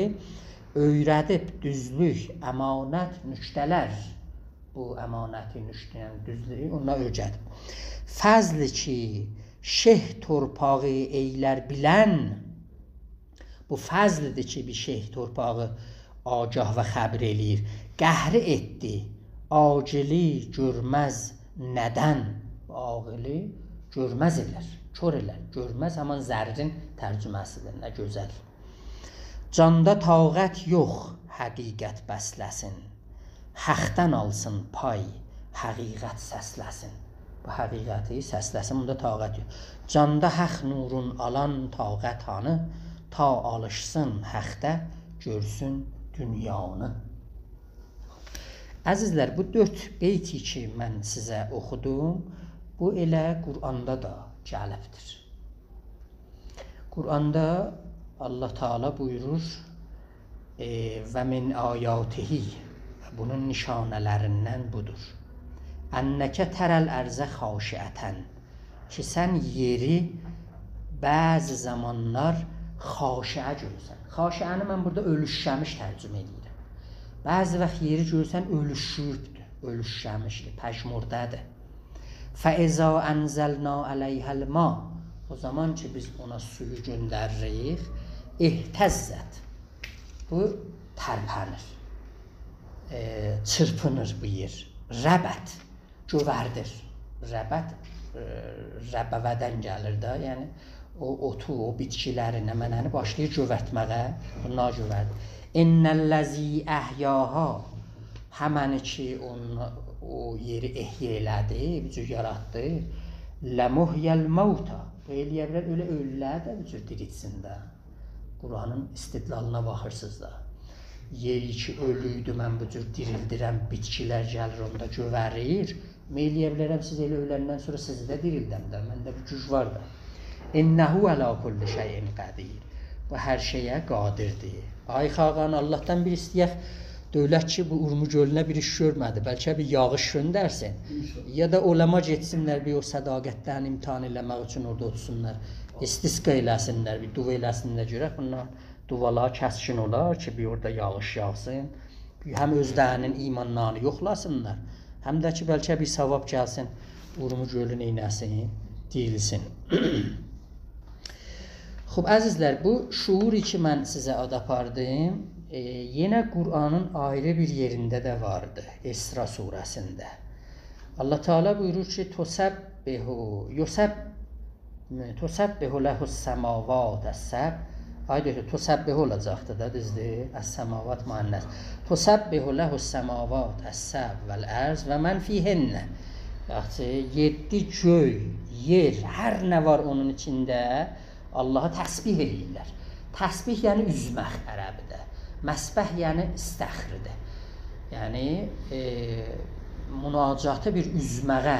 öyrədib düzlük, əmanət, nüktələr, bu əmanəti, nüktəyən düzlüyü ona öyrədib. Fəzli ki, şeyh torpağı eylər bilən, bu fəzlidir ki, bir şeyh torpağı agah və xəbir eləyir. Qəhr etdi, acili görməz nədən? Ağili görməz elər, kör elər. Görməz həman zərrin tərcüməsidir, nə gözəl. Canda taqət yox, həqiqət bəsləsin. Həqdən alsın pay, həqiqət səsləsin. Bu həqiqəti səsləsin, bunda taqət yox. Canda həq nurun alan taqət hanı, ta alışsın həqdə, görsün dünyanı. Əzizlər, bu 4 beyti ki, mən sizə oxudum, bu elə Quranda da gəlibdir. Quranda Allah Teala buyurur və min ayatihi, bunun nişanələrindən budur. Ənnəkə tərəl ərzə xaşiətən, ki sən yeri bəzi zamanlar xaşiə görürsən. Xaşiəni mən burada ölüşşəmiş tərcümə edirəm. Bəzi vaxt yeri görürsən ölüşübdür, ölüşşəmişdir, pəşmurdədir. Fəizə ənzəlna əleyhəl ma, o zaman ki biz ona suyu göndəririk, ehtəzzət, bu tərpənir, çırpınır bu yer, rəbət, gövərdir. Rəbət, rəbəvədən gəlir də, yəni o otu, o bitkiləri, nəmənəni başlayır gövərtməyə, bunlar gövərdir. İnnəlləzi əhyəha, həməni ki o yeri ehya elədi, bir cür yaratdı. Lemuhyel mauta. Bu eləyə bilər, öyle ölülər də bir cür diritsin də. Quranın istidlalına baxırsınız da. Yeri ki ölüydü, mən bu cür dirildirəm, bitkilər gəlir onda gövərir. Eləyə bilərəm, siz elə öləndən sonra sizi də dirildəm də, məndə bu güc var da. İnnehu ala kulli şeyin qadir. Bu hər şeyə qadirdir. Ay xaqan, Allahdan bir istəyək, dövlət ki, bu Urmu gölünə bir iş görmədi, bəlkə bir yağış göndərsin. Ya da ulema getsinlər, bir o sədaqətdən imtihan eləmək üçün orada otursunlar. İstisqa eləsinlər, bir dua eləsinlər, görək bundan duvalar kəskin olar ki, bir orada yağış yağsın. Həm özlərinin imanlarını yoxlasınlar, həm də ki, bəlkə bir savab gəlsin, Urmu gölü neynəsin, deyilsin. Xub, əzizlər, bu şuur ki, mən sizə ad apardım, yenə Qur'anın ayrı bir yerində də vardı, Esra surəsində. Allah Teala buyurur ki, Tosəbbihu ləhus səmavat əs-səb. Ayda tosəbbihu olacaqdı da, düzdür? Əs-səmavat müənnəs. Tosəbbihu ləhus səmavat əs-səb vəl-ərz və mən fihinnə. Yaxşı, 7 göy, yer, hər nə var onun içində Allah'a təsbih edirlər. Təsbih yəni üzmək ərəbidə. Məsbəh yəni istəxridir. Yəni, münacatı bir üzməyə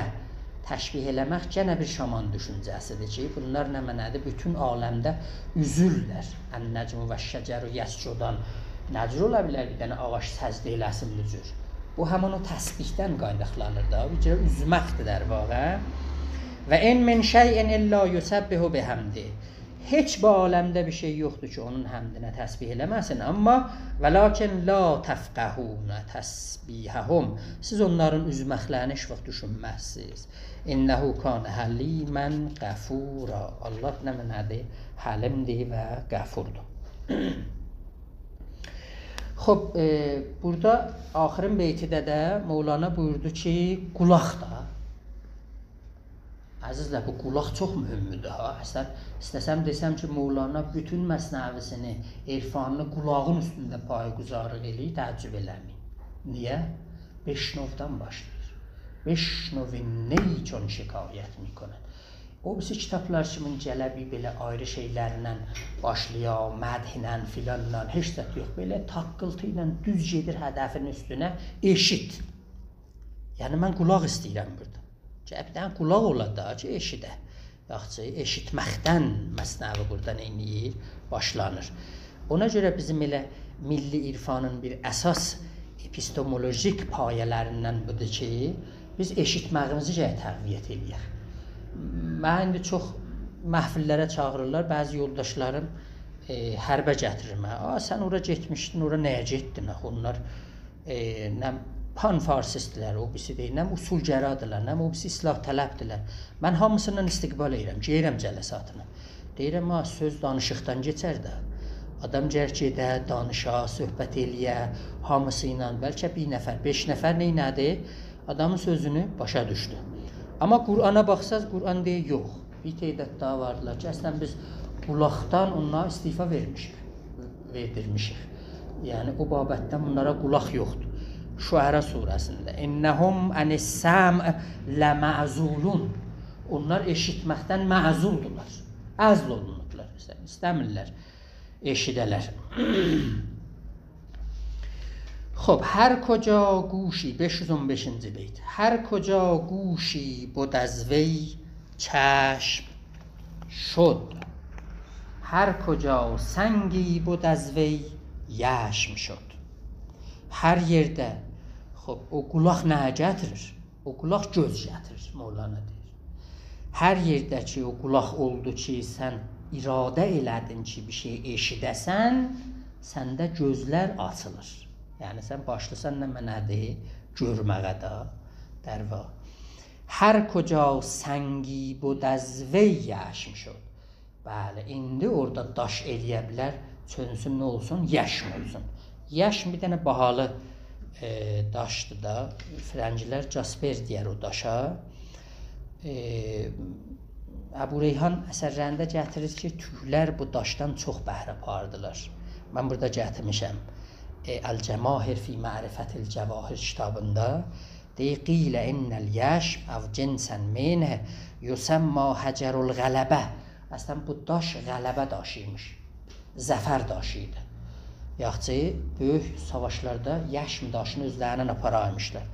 təşbih eləmək gənə bir şaman düşüncəsidir ki, bunlar nə mənədir? Bütün aləmdə üzürlər. Ən-nəcmu və şəcəru yəscudan. Nəcr ola bilər, bir dənə ağaç səcdə eləsin mücür. Bu həmin o təsbihdən qaynaqlanır da. Bir cürə üzməkdir dər vaqa. Və en min şeyin illa yusəbbihu bihamdi. Heç bu aləmdə bir şey yoxdur ki, onun həmdinə təsbih eləməsin. Amma vəlakin la təfqəhunə təsbihəhum. Siz onların üzməklərini heç vaxt düşünməzsiniz. İnnəhu kanə həlimən qəfura. Allah nə mənədir? Həlimdir və qəfurdur. Xob, burada axırın beytidə də Mevlana buyurdu ki, qulaq da. Əzizlər, bu qulaq çox mühümdür ha. İstəsəm desəm ki, Mevlana bütün məsnəvisini, irfanını qulağın üstündə payquzarlıq eləyir, təəccüb eləməyin. Niyə? 5 növdən başlayır. 5 növün nə üçün şikayət mikonən? O birisi kitablar kimin Cələbi belə ayrı şeylərlə başlayır, mədhinlə, filanla, heç zət yox. Belə taqqıltı ilə düz gedir hədəfin üstünə, eşit. Yəni, mən qulaq istəyirəm burada. Cəbdən qulaq ola da ki, eşidə. Yaxçı, eşitməkdən məsnəvi burada neyniyir? Başlanır. Ona görə bizim elə milli irfanın bir əsas epistemolojik payələrindən budur ki, biz eşitməyimizi təqviyyət eləyək. Mən indi çox məhfillərə çağırırlar, bəzi yoldaşlarım hərbə gətirir mənə. Sən ora getmişdin, ora nəyə getdin? Onlar pan-farsistlər, o birisi deyil, nəm usulgəradırlar, nəm o birisi islah tələbdirlər. Mən hamısından istiqbal edirəm, geyirəm cələsatını. Deyirəm, söz danışıqdan geçər də. Adam gərk edə, danışa, söhbət eləyə, hamısı ilə, bəlkə 1 nəfər, 5 nəfər neynədir? Adamın sözünü başa düşdü. Amma Qur'ana baxsaz, Qur'an deyir, yox. Bir teydət daha vardılar ki, əslən biz qulaqdan onlara istifa verdirmişik. Yəni, o babətdən bunlara qulaq yoxdur. Şuara surəsində İnnəhum ənis-səm ləməzulun. Onlar eşitməkdən məzuldurlar. Əzl olunurlar. İstəmirlər eşidələr. Xob, hər koca guşi 515-ci beyt. Hər koca guşi بود از وی چشم شد. hər koca səngi بود از وی یشم شد. Hər yerdə, o qulaq nəyə gətirir? O qulaq göz gətirir, Mevlana deyir. Hər yerdə ki, o qulaq oldu ki, sən iradə elədin ki, bir şey eşidəsən, səndə gözlər açılır. Yəni, sən başlasan nə mənədir? Görməyə də, dərva. Hər koca səngi بود از وی یشم شد. Bəli, indi orada daş eləyə bilər, çönsün, nə olsun? Yəşm olsun. Yəşm bir dənə bahalı daşdır da. Frəncilər Jasper deyər o daşa. Əbu Reyhan əsərlərində gətirir ki, tüklər bu daşdan çox bəhrə apardılar. Mən burada gətirmişəm. Əl-Cəmahir fi Mərifətil Cəvahir kitabında deyir qilə innəl yəşm əv cinsən minə yusamma həcərul qələbə. Əslən bu daş qələbə daşıymış, zəfər daşı idi. Yaxçı böyük savaşlarda yəşm daşını özlərindən aparaymışlar.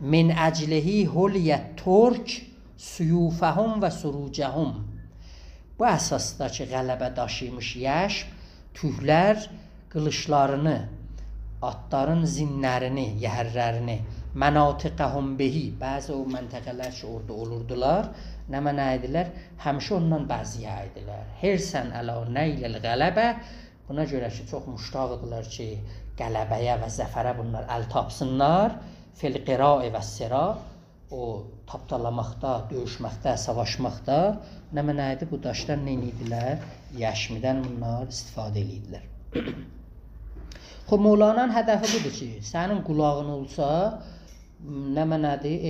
Min əclihi huliyyət turk suyufəhum və surucəhum. Bu əsasda ki, qələbə daşıymış yəşm, tühlər qılıçlarını, atların zinlərini, yəhərlərini, mənatiqəhum behi, bəzi o məntəqələr ki, orada olurdular, nə mənə idilər? Həmişə ondan bəziyə idilər. Hirsən əla neyləl qələbə, buna görə ki, çox muştaqdılar ki, qələbəyə və zəfərə bunlar əl tapsınlar. Fil qira'i və sira, o tapdalamaqda, döyüşməkdə, savaşmaqda nə mənə idi? Bu daşdan nə idilər? Yəşmidən bunlar istifadə edirdilər. Mevlana'nın hədəfi budur ki, sənin qulağın olsa, nə mənədir?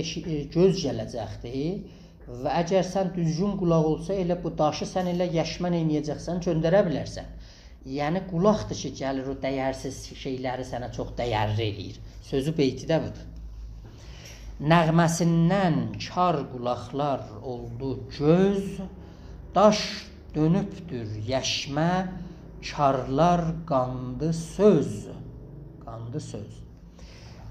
Göz gələcəkdir və əgər sən düzgün qulaq olsa, elə bu daşı sən elə yəşmən eləyəcəksən, göndərə bilərsən. Yəni qulaqdır ki, gəlir o dəyərsiz şeyləri sənə çox dəyərli eləyir. Sözü beytidə budur. Nəğməsindən kar qulaqlar oldu göz, daş dönübdür yəşmə, karlar qandı söz. Qandı söz.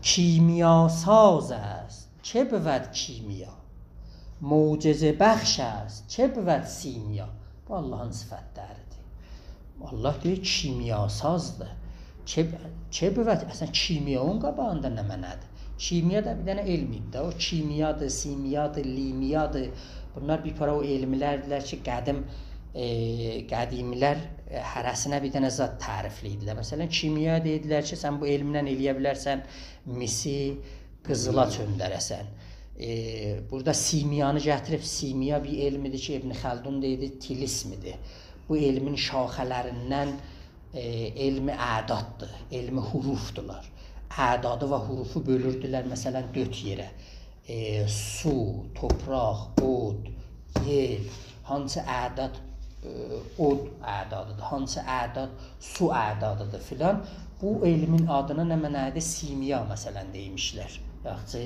Kimyasaz است چه بود kimya? Mucize bəxş است çə بود simya? Bu Allahın sifətləridir. Allah deyir kimyasazdır. Çə بود? Əslən kimya onun qabağında nə mənədir? Kimya da bir dənə elmdir. O kimyadır, simyadır, limiyadır. Bunlar bir para o elmlərdirlər ki, qədimlər hərəsinə bir dənə zat tərifliydilər. Məsələn, kimya deyidilər ki, sən bu elmlə eləyə bilərsən, misi qızıla çöndərəsən. Burada simyanı gətirib, simya bir elmidir ki, İbn Xəldun deyildi, tilismidir. Bu elmin şaxələrindən elmi ədaddır, elmi hurufdurlar. Ədadı və hurufu bölürdülər, məsələn, 4 yerə. Su, topraq, od, yel, hansı ədad od ədadıdır, hansı ədad su ədadıdır filan. Bu elmin adına nə mənədir? Simya məsələn deymişlər. Yaxçı.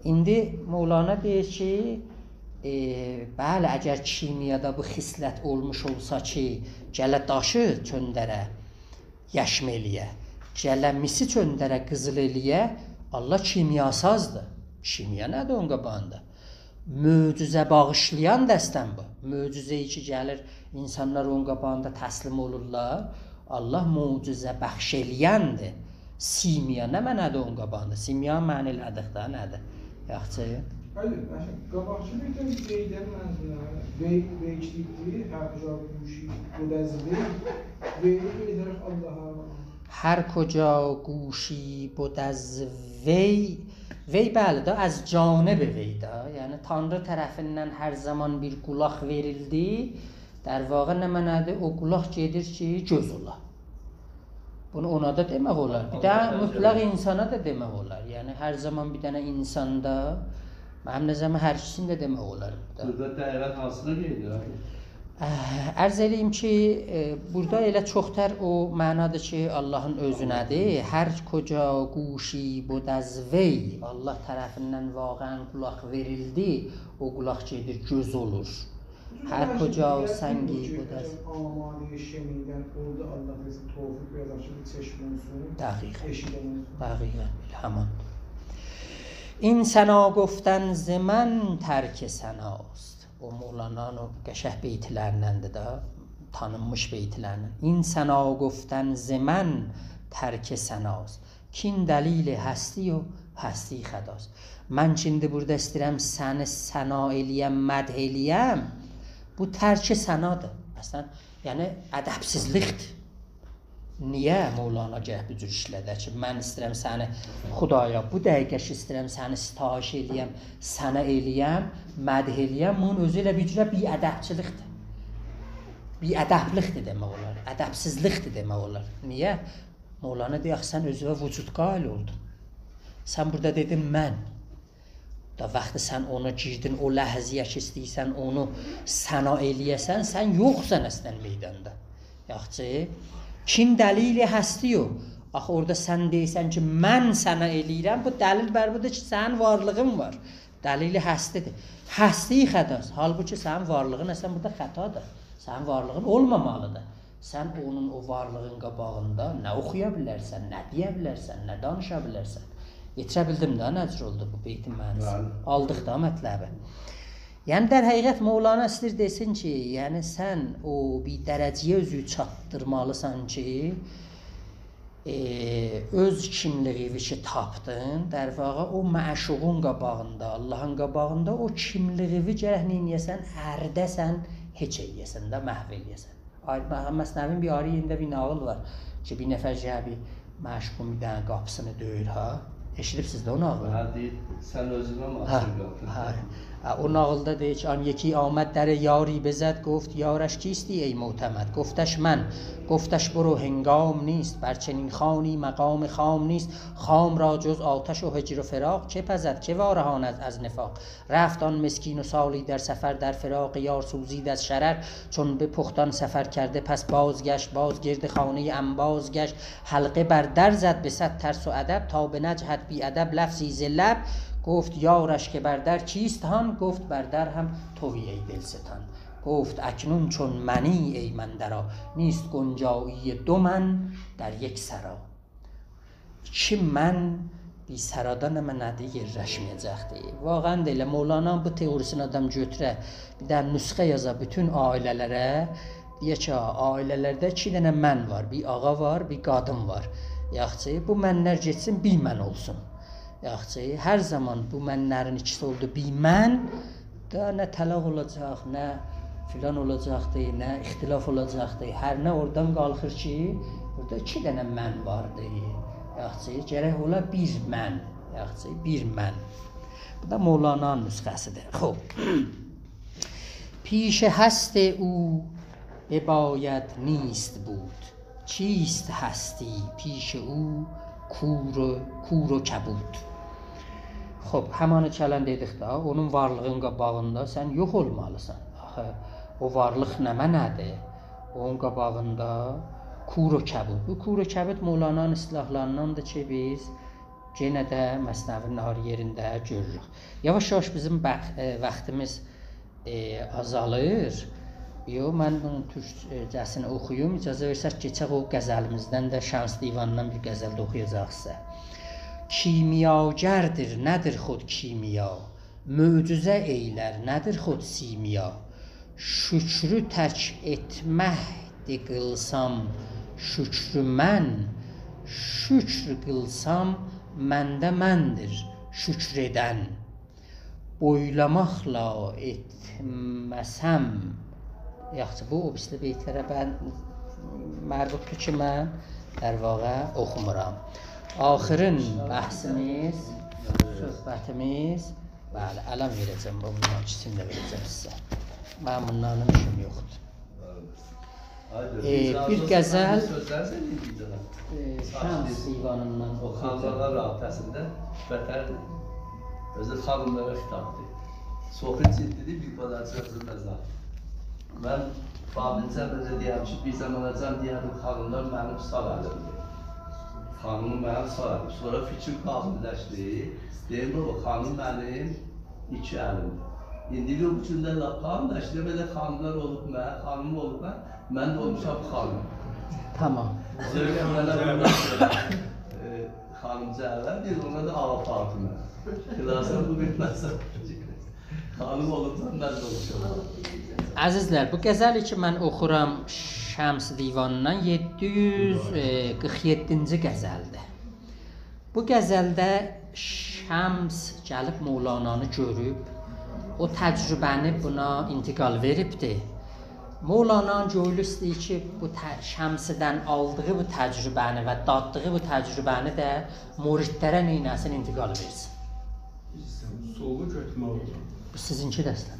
İndi Mevlana deyir ki, bəli, əgər kimyada bu xislət olmuş olsa ki, gələ daşı çöndərə, yəşm eləyə, gələ misi çöndərə, qızıl eləyə, Allah kimyasazdır. Kimya nədir onun qabağında? Möcüzə bağışlayan dəstən bu. Möcüzəyi ki, gəlir, insanlar onun qabağında təslim olurlar. Allah möcüzə bəxş eləyəndir. Simya nə mənədir onun qabağında? Simya mənilədir da, nədir? Yaxçı? Hayır, qabaqçı bir də beydən mənzunə, beyklikdir, hər koca guşi budəzvi, veyli edərək Allaha. Hər koca guşi budəzvi, vey bəli də, az canib vey də, yəni Tanrı tərəfindən hər zaman bir qulaq verildi, در واقع nə mənədir? O qulaq gedir ki, göz ola. Bunu ona da demək olar. Bir də mütləq insana da demək olar. Yəni hər zaman bir dənə insanda, mənim nəzərimə hər ikisini də demək olar. Burada dəqiqət hansına gedir? Ərz eləyim ki, burada elə çoxtər o mənadır ki, Allahın özünədir. Hər koca quşi budəzvey, Allah tərəfindən vaqən qulaq verildi, o qulaq gedir, göz olur. Hər koca səngi budəzvey. Amadə şemidən oldu, Allah bizi tövfiq verər ki, çeşm olsun. دقیقاً همان این سنا گفتن ز من ترک سناست. O Mevlana'nın qəşəh beytlərindəndir də, tanınmış beytlərindən. İn səna guftan zəmən tərk sənas. Kin dəlili həsti o həsti xədas. Mən şimdi burada istəyirəm səni səna eləyəm, məd eləyəm. Bu tərk sənadır. Məsələn, yəni ədəbsizlikdir. Niyə Mevlana gəh bu cür işlədir ki, mən istəyirəm səni Xudaya, bu dəqiqə istəyirəm səni sitayiş eləyəm, sənə eləyəm, mədh eləyəm, bunun özü ilə bir cürə biədəbçilikdir. Biədəblikdir demək olar, ədəbsizlikdir demək olar. Niyə? Mevlana deyək, sən özünə vücud qail oldun. Sən burada dedin mən. Da vaxtı sən onu girdin, o ləhziyə ki istəyirsən, onu səna eləyəsən, sən yoxsan əslən meydanda. Yaxçı? Kin dəlili həsti o. Axı orada sən deyirsən ki, mən sənə eləyirəm, bu dəlil bər budur ki, sənin varlığın var. Dəlili həstidir. Həstliyi xətadır. Halbuki sənin varlığın əslən burada xətadır. Sənin varlığın olmamalıdır. Sən onun o varlığın qabağında nə oxuya bilərsən, nə deyə bilərsən, nə danışa bilərsən. Yetirə bildim də, necə oldu bu beytin mənası? Aldıq da mətləbi. Yəni, der həqiqət Mevlana istəyir desin ki, yəni sən o bir dərəcəyə özü çatdırmalısan ki, öz kimliğini ki tapdın, der vaqa o məşuqun qabağında, Allahın qabağında o kimliğini gərək neyəsən, ərdəsən, heç eləyəsən də, məhv eləyəsən. Məsnəvin bir arı yerində bir nağıl var ki, bir nəfər cəbi məşuqun bir dənə qapısını döyür, ha? Eşidibsiz də o nağılı? Hə, deyir, sən özünə mahsul qapın. او ناقل دیچ آن یکی آمد در یاری بزد گفت یارش کیستی ای معتمد گفتش من گفتش برو هنگام نیست بر چنین خانی مقام خام نیست خام را جز آتش و هجر و فراق که پزد که وارهاند از نفاق رفت آن مسکین و سالی در سفر در فراق یار سوزید از شرر چون به پختان سفر کرده پس بازگشت باز گرد خانه انباز گشت حلقه بر در زد به صد ترس و ادب تا به نجهت بی ادب لفظی ز لب گفت یارش که بر در چیست هان گفت بر در هم توی ای دلستان گفت اکنون چون منی ای من درا نیست گنجایی دو من در یک سرا ki mən bir saradan mənə deyir rəşməyəcəkdir. Vaqən də elə Mevlana'nın bu teorisini adam götürə, bir də nüsxə yaza bütün ailələrə, deyə ki, ailələrdə 2 dənə mən var, bir ağa var, bir qadın var. Yaxçı, bu mənlər getsin, bir mən olsun. Yaxçı, hər zaman bu mənlərin ikisi oldu, bir mən, da nə tələq olacaq, nə filan olacaqdır, nə ixtilaf olacaqdır. Hər nə oradan qalxır ki, burada 2 dənə mən vardır. Yaxçı, gərək ola bir mən. Yaxçı, bir mən. Bu da Mevlana'nın nüsxəsidir. Xob. پیش هست او بباید نیست بود چیست هستی پیش او کور و کبود. Xob, həmanı kələn dedik də, onun varlığın qabağında sən yox olmalısan. Axı, o varlıq nə mənədir? Onun qabağında kur و kəbud. Bu kur و kəbud Mevlana'nın istilahlarındandır ki, biz yenə də Məsnəvi nahar yerində görürük. Yavaş-yavaş bizim vaxtımız azalır. Yox, mən bunun türkcəsini oxuyum. İcazə versək, keçək o qəzəlimizdən də Şəms divanından bir qəzəl də oxuyacaq sizə. Kimyagerdir, nədir xod kimya? Möcüzə eylər, nədir xod simya? Şükrü tərk etməkdir qılsam şükrü mən, şükr qılsam məndə məndir şükr edən. Boylamaqla etməsəm, yaxçı bu o bisli beytlərə mərbutdur ki, mən در واقع oxumuram. Axırın bəhsimiz, söhbətimiz, bəli, ələm verəcəm, bundan ikisini də verəcəm sizə. Mən bunlarla işim yoxdur. Bir qəzəl Şəms divanından oxuyacaq. Xanlıqlar rabitəsində vətən özü xanımlara xitabdır. Soxun ciddidir, bir badacı özü məzar. Mən Babilcə belə deyəm ki, bir zamanacam deyədim, xanımlar mənim sağ əlimdir. Xanımı mənim sağ əlim. Sonra fikir qabililəşdi. Deyim, o xanım mənim 2 əlimdir. İndi yox üçündə qabililəşdi, belə xanımlar olub mən, xanım olub mən də olmuşam xanım. Tamam. Zövqə mənə bundan xanımcı əvvəl deyil, ona da ağa Fatıma. Xilasın bu bilməzsən. Xanım olubdan mən də olmuşam. Əzizlər, bu qəzəli ki, mən oxuram Şəms divanından 747-ci qəzəldir. Bu qəzəldə Şəms gəlib Mevlana'nı görüb, o təcrübəni buna intiqal veribdir. Mevlana'nın gönlü istəyir ki, bu Şəmsdən aldığı bu təcrübəni və daddığı bu təcrübəni də muridlərə neynəsin intiqal versin. Soğuğu götürmək olur. Bu sizinki dəstən.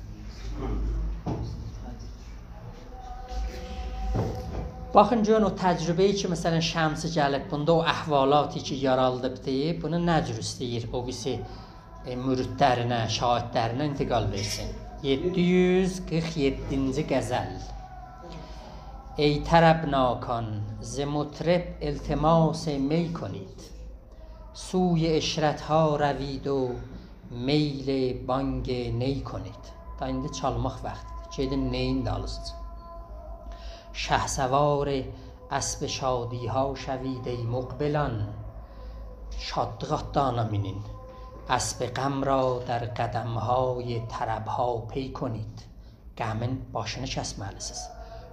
Baxın, görün o təcrübəyi ki, məsələn, Şəmsi gəlib, bunda o əhvalatı ki, yaraldıbdır, bunu nə cür istəyir o birisi müridlərinə, şahidlərinə intiqal versin. 747-ci qəzəl. ای طربناکان ز مطرب التماس می کنید، سوی اشرتها روید و میل بانگ ney کنید. Ta indi çalmaq vaxtıdır. Gedin neyin dalısıca. شهسوار اسب شادی ها شوید ای مقبلان، شادlık atlarına minin. اسب غم را در قدم های طرب ها پی کنید. Qəmin başını kəsməlisiniz.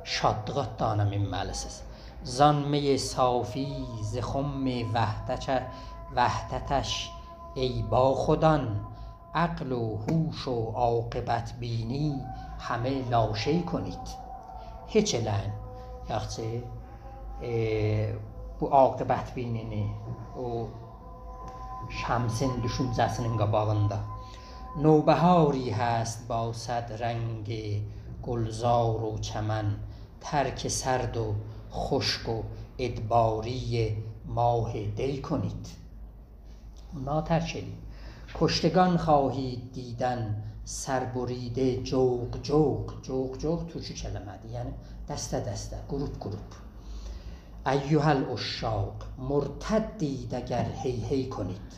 Şadlıq atlarına minməlisiniz. Zan می صافی ز خم وحدتش ای با خودان، عقل و هوش و عاقبت بینی همه لاشی کنید. Heç eləyin. Yaxşı, bu aqibət binini, o şəmsin düşüncəsinin qabağında. نوبهاری هست با صد رنگ گلزار و چمن، ترک سرد و خشک و ادباری ماه دی کنید. اونا ترک edin. کشتگان خواهید دیدن سربریده جوق جوق. جوق جوق türkü kəlmədir. Yəni dəstə-dəstə, qrup-qrup. Eyyuhel uşşaq murtəddid əgər hey کنید.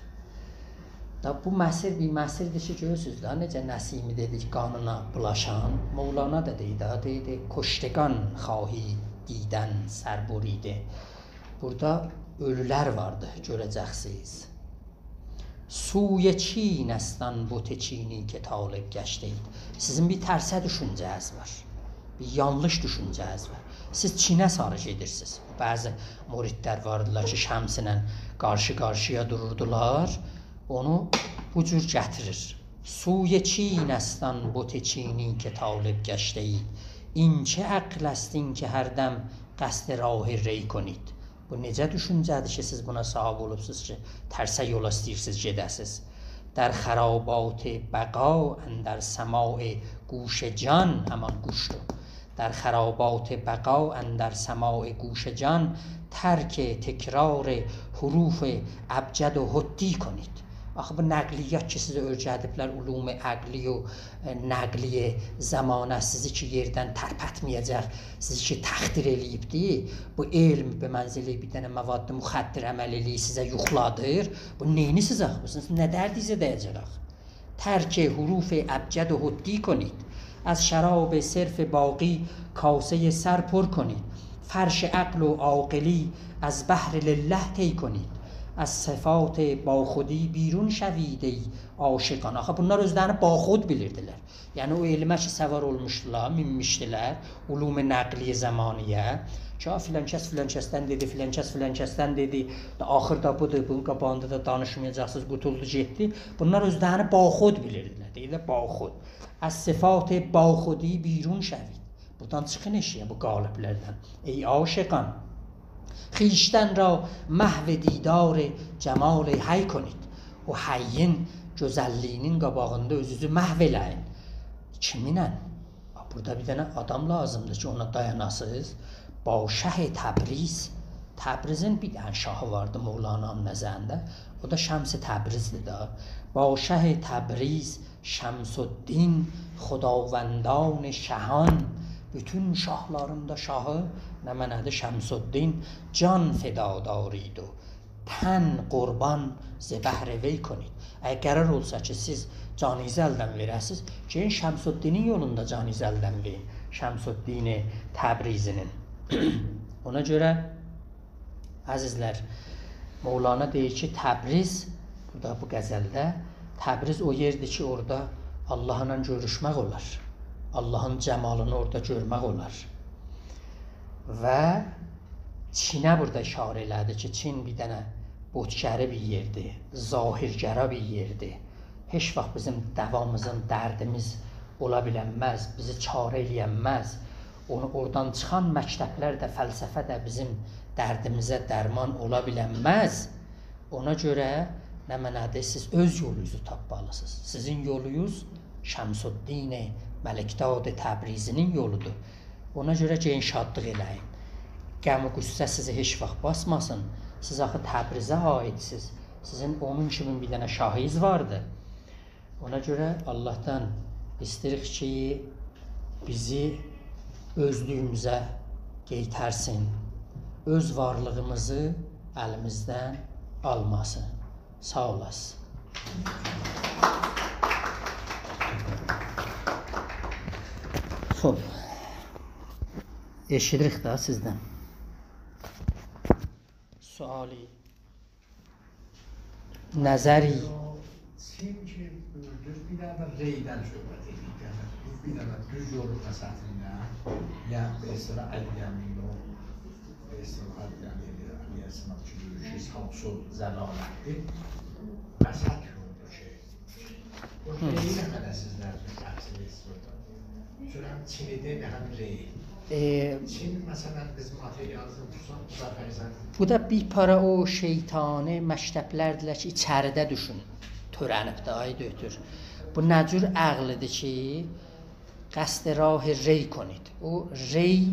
Da bu məsir bir məsirdir ki, görürsünüz da necə Nəsimi dedi ki, qanına bulaşan, Mevlana da dedi, kuştegan xahid didən sərburidə. Burada ölülər vardı, görəcəksiniz. Suye Çinestan bote Çini ki talib gəşdəyid. Sizin bir tərsə düşüncəniz var, bir yanlış düşüncəniz var. Siz Çinə sarı gedirsiniz. Bəzi muridlər vardılar ki, şəmsinə qarşı-qarşıya dururdular. Onu bu cür gətirir. Suye Çinestan bote Çini ki talib gəşdəyid. İnçə əql əstin ki hərdəm qəsd rah rey کنید. Bu necə düşüncədir ki, siz buna sahib olubsuz ki, tərsə yola istəyirsiniz, gedəsiz. در خرابات بقا اندر سماع گوش جان، همان گوش رو، در خرابات بقا اندر سماع گوش جان ترک تکرار حروف ابجد و حدی کنید. Axı bu nəqliyyat ki, sizə öyrədiblər, ulum-i əqli o nəqliyə zamana sizi ki, yerdən tərpətməyəcək, sizi ki, təxdir eləyibdir. Bu elm be mənzili bir dənə məvaddı müxəddir əməl eləyir, sizə yuxladır. Bu neyini siz axmısınız? Nə dərdinizə dəyəcək? Tərk huruf ابجد و حدی کنید. از شراب صرف باقی کاسه سر پر کنید. فرش عقل و عاقلی از بحر لله طی کنید. از صفات با خودی بیرون şevید ey aşıqan. Axı bunlar özlərini baxud bilirdilər. Yəni o elmə ki, səvar olmuşdular, minmişdilər, ulum-i nəqliyə zamaniyə. Ki, filan kəsdən dedi, filan kəsdən dedi. Axırda budur, bunun qabağında da danışmayacaqsınız, qutuldu, getdi. Bunlar özlərini baxud bilirdilər. Deyirlər, baxud. Az sıfat با خودی بیرون şevید. Buradan çıxın eşiyə bu qaliblərdən. Ey aşıqan. خیشتن را محو دیدار جمال حی کنید. O həyin gözəlliyinin qabağında özünüzü məhv eləyin. Kiminlə? Burada bir dənə adam lazımdır ki, ona dayanasınız. Ba Şah Təbriz. Təbrizin bir dənə şahı vardı Mevlana'nın nəzərində. O da Şəms-i Təbrizdir da. Ba Şah Təbriz Şəmsüddin Xudavəndان şahan. Bütün şahların da şahı nə mənədir? Şəmsüddin can fedadarıydı. Tən qurban zəbəhr vey konid. Əgər qərar olsa ki, siz canınızı əldən verəsiniz, ki, Şəmsüddinin yolunda canınızı əldən verin. Şəmsüddin Təbrizinin. Ona görə, əzizlər, Mevlana deyir ki, Təbriz, burada bu qəzəldə, Təbriz o yerdir ki, orada Allahla görüşmək olar. Allahın cəmalını orada görmək olar. Və Çinə burada işarə elədi ki, Çin bir dənə botgəri bir yerdir, zahirgəra bir yerdir. Heç vaxt bizim davamızın dərdimiz ola bilənməz, bizi çarə eləyənməz. Oradan çıxan məktəblər də, fəlsəfə də bizim dərdimizə dərman ola bilənməz. Ona görə nə mənadır, siz öz yolunuzu tapmalısınız. Sizin yolunuz Şəmsüddin Məlikdad Təbrizinin yoludur. Ona görə ki, şadlıq eləyin. Qəm-i qüssə sizi heç vaxt basmasın. Siz axı Təbrizə aidsiniz. Sizin onun kimi bir dənə şahiniz vardı. Ona görə Allahdan istəyirik ki, bizi özlüyümüzə geytərsin, öz varlığımızı əlimizdən almasın. Sağ olasın. Xoş. Eşidirik də sizdən. Suali, nəzəri. Çin ki, bir dənə reydən söhbət edik. Bir dənə düz yolu məsətinə, ya mesela Əliyyəmin o, mesela Əliyyəmin Əliyyəsin ki, yürüyüşü Samsun zəlalətdir. Məsət yoldur ki, o reyi nə qədər sizlər təfsir edirsiniz? Sürəm Çin'de ve hem reyi. Çin mesela biz materyalizm tutsan, bu da fərzən. Bu da bir para o şeytani məktəblərdilər ki, içəridə düşün. Törənib də ay dötür. Bu nə cür ağlıdır ki, qəsd rah rey konid. O rey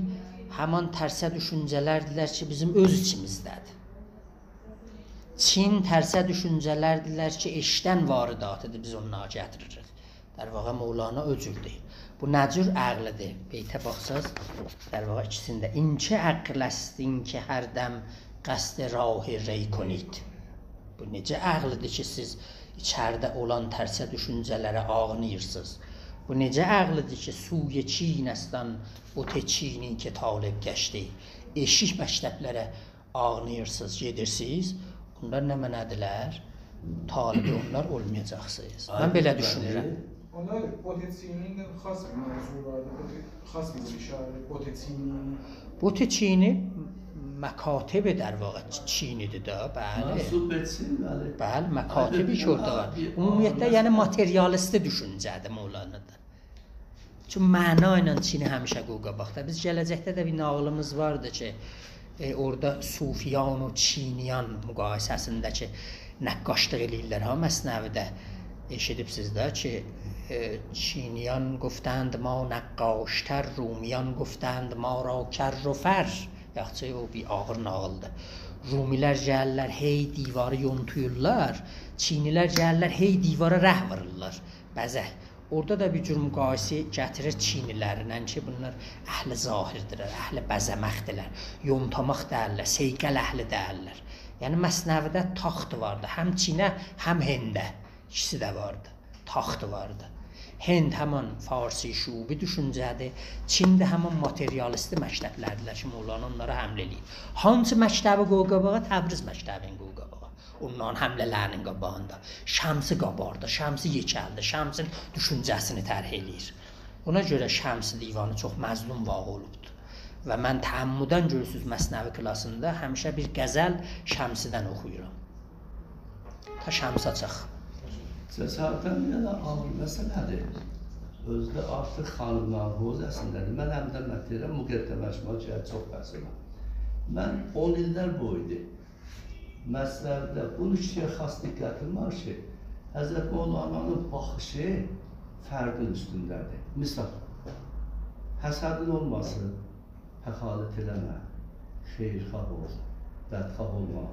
həman tərsə düşüncələrdirlər ki, bizim öz içimizdədir. Çin tərsə düşüncələrdirlər ki, eşdən varidatıdır, biz onunla gətiririk. در واقع مولانا öcürdür. Bu nə cür ağlıdır? Beytə baxsaz, در واقع ikisində. İnki əqləstin ki, hərdəm qəsd rah rey konid. Bu necə ağlıdır ki, siz içəridə olan tərsə düşüncələrə ağınırsınız? Bu necə ağlıdır ki, suy Çinəstan o te Çinin ki talib gəşdi. Eşik məktəblərə ağınırsınız, gedirsiniz. Bunlar nə mənədirlər? Talibi onlar olmayacaqsınız. Mən belə düşünürəm. Onlar Boteçinin xas bir mövzu vardı, xas bir işarə Boteçinin. Boteçini məkatib در واقع Çinidir də, bəli. Bəli, məkatibi ki orada var. Ümumiyyətlə, yəni materialisti düşüncədir Mövlana'da. Çünki məna ilə Çini həmişə qoqa baxdı. Biz gələcəkdə də bir nağılımız vardı ki, orada Sufiyan و Çiniyan müqayisəsindəki nəqqaşlıq eləyirlər ha məsnəvidə. Eşidibsiz də ki, Çiniyan گفتند ما نقاشتر رومیان گفتند ما را کر و فر. Yaxşı o bir ağır nağıldır. Rumilər gəlirlər, hey divarı yontuyurlar. Çinilər gəlirlər, hey divara rəh vururlar. Bəzək. Orada da bir cür müqayisə gətirir Çinilərlə ki, bunlar əhli zahirdirlər, əhli bəzəməkdirlər, yontamaq deyirlər, seyqəl əhli deyirlər. Yəni məsnəvidə taxt vardı. Həm Çinə, həm Hində. İkisi də vardı. Taxt vardı. Hind həman Farsi şubi düşüncədir. Çin də həman materialisti məktəblərdirlər ki, Mövlana onlara həmlə eləyir. Hansı məktəbi qoqa-bağa? Təbriz məktəbin qoqa-bağa. Onların həmlələrinin qabağında. Şəmsi qabardı, Şəmsi yekəldi, Şəmsin düşüncəsini tərh eləyir. Ona görə Şəmsi divanı çox məzlum vaqe olubdur. Və mən təəmmüdən görürsünüz məsnəvi klasında həmişə bir qəzəl Şəmsidən oxuyuram. Ta Şəmsə çıx. Cəsarətən yana ağır məsələdir. Özdə artıq xanımların hozəsindədir. Mən həm də mətərəm müqəddəməşmə ki, çox bəziməm. Mən 10 illər boydu. Məsələdə bunun işləyə xas diqqətim var ki, Həzrət Mövlana'nın baxışı fərdin üstündədir. Misal, həsədin olmasın, həxalət eləmə, xeyirxah ol, bədxah olma.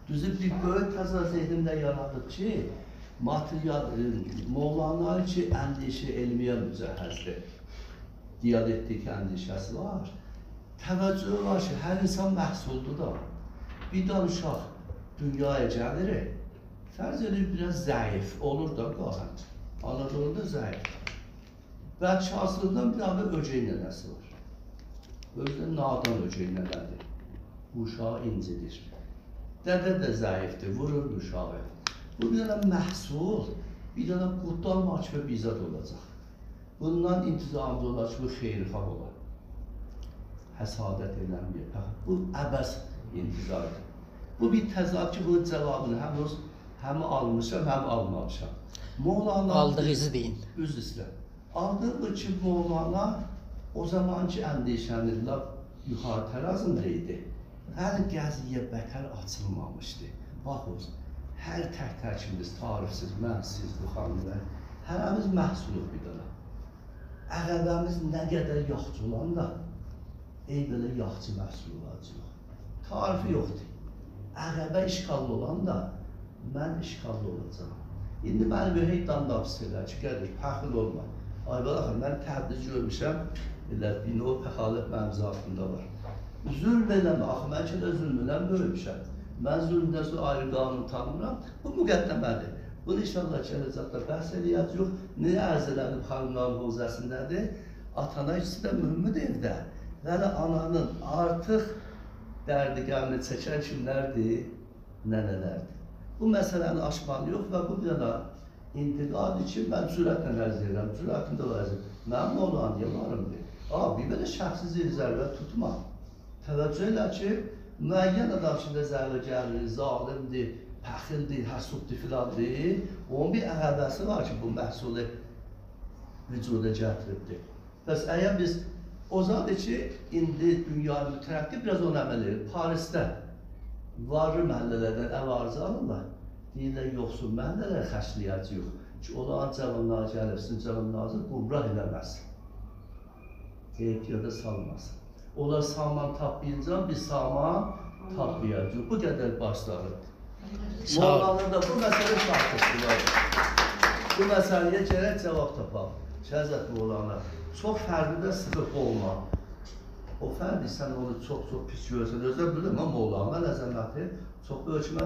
Düzü bir böyük təzə zehnimdə yaradıb ki, Mövlana ki, əndişə elmiyə mücəhəzdir. Diyalektik əndişəsi var. Təvəccühü var ki, hər insan məhsuldur da. Bir dal uşaq dünyaya gəlir, fərz edir biraz zəif olur da qalan. Anadolu'da zəif. Və şahsılığından bir adı öcək nənəsi var. Özdə nadan öcək nənədir. Bu uşağı incidir. Dədə də zəifdir, vurur uşağı. Bu bir dənə məhsul, bir dənə qutdan maç və bizat olacaq. Bundan intizamda olar ki, bu xeyirxah olar. Həsadət eləməyək. Bu əbəs intizardır. Bu bir təzad ki, bunun cavabını həm almışam, həm almamışam. Aldığınızı deyin. Üz istəyir. Aldığı ki, Mövlana o zamanki əndişənin yuxarı tərazında idi. Hər gəziyə bətər açılmamışdı. Baxınız, hər tək-təkimiz, tarifsiz, mən, siz, bu xanımlar, hərəmiz məhsuluq bir dana. Əqəbəmiz nə qədər yaxçı olan da, ey belə yaxçı məhsul olacaq. Tarifi yoxdur. Əqəbə işğallı olan da, mən işğallı olacaq. İndi məni bir heydan da pis edər ki, gəlir, pəxil olma. Ayval axı, mən təbliğ görmüşəm, elə bino pəxalət mənim zatımda var. Zülm eləmə, axı mən ki də zülmünə böyümüşəm. Mən zülmdən sonra ayrı qanun tanımıram, bu müqəddəmədir. Bunu inşallah gələcəkdə bəhs eləyəcək, yox, nə ərz edilib xanımların hozəsindədir, atana ikisi də mühümüdür evdə. Yəni ananın artıq dərdi-qəmini çəkən kimlərdir, nənələrdir. Bu məsələni aşmalı yox və bu bir dənə intiqad için mən cürətlə ərz edirəm, cürətimdə vəzir. Mənim olan yalarımdır. Bir belə şəxsi zirvə tutma. Təvəccüh elə ki, müəyyən adam şimdi zərvə gəlir, zalimdir, pəxildir, həsuddur filandır. Onun bir əhəbəsi var ki, bu məhsulu vücuda gətiribdir. Bəs əgər biz o zadı ki, indi dünyayı mütərəqqi biraz onu əməl edir. Parisdə varlı məhəllələrdən əv arzı alırlar. Deyirlər, yoxsul məhəllələr xərcləyəcək yox. Ki, olan cavanlar gəlirsin, cavanlarınızı qumrah eləməsin. Ehtiyada salmasın. Onlar saman tapmayınca biz saman tapmayacaq. Bu qədər başlarıdır. Moğollarda bu məsələ tartışdılar. Bu məsələyə gərək cavab tapaq. Şəhzət Moğolana. Çox fərdidə sıxıq olma. O fərdi sən onu çox pis görsən. Özlər bilirəm, Moğolana əzəməti çox böyük.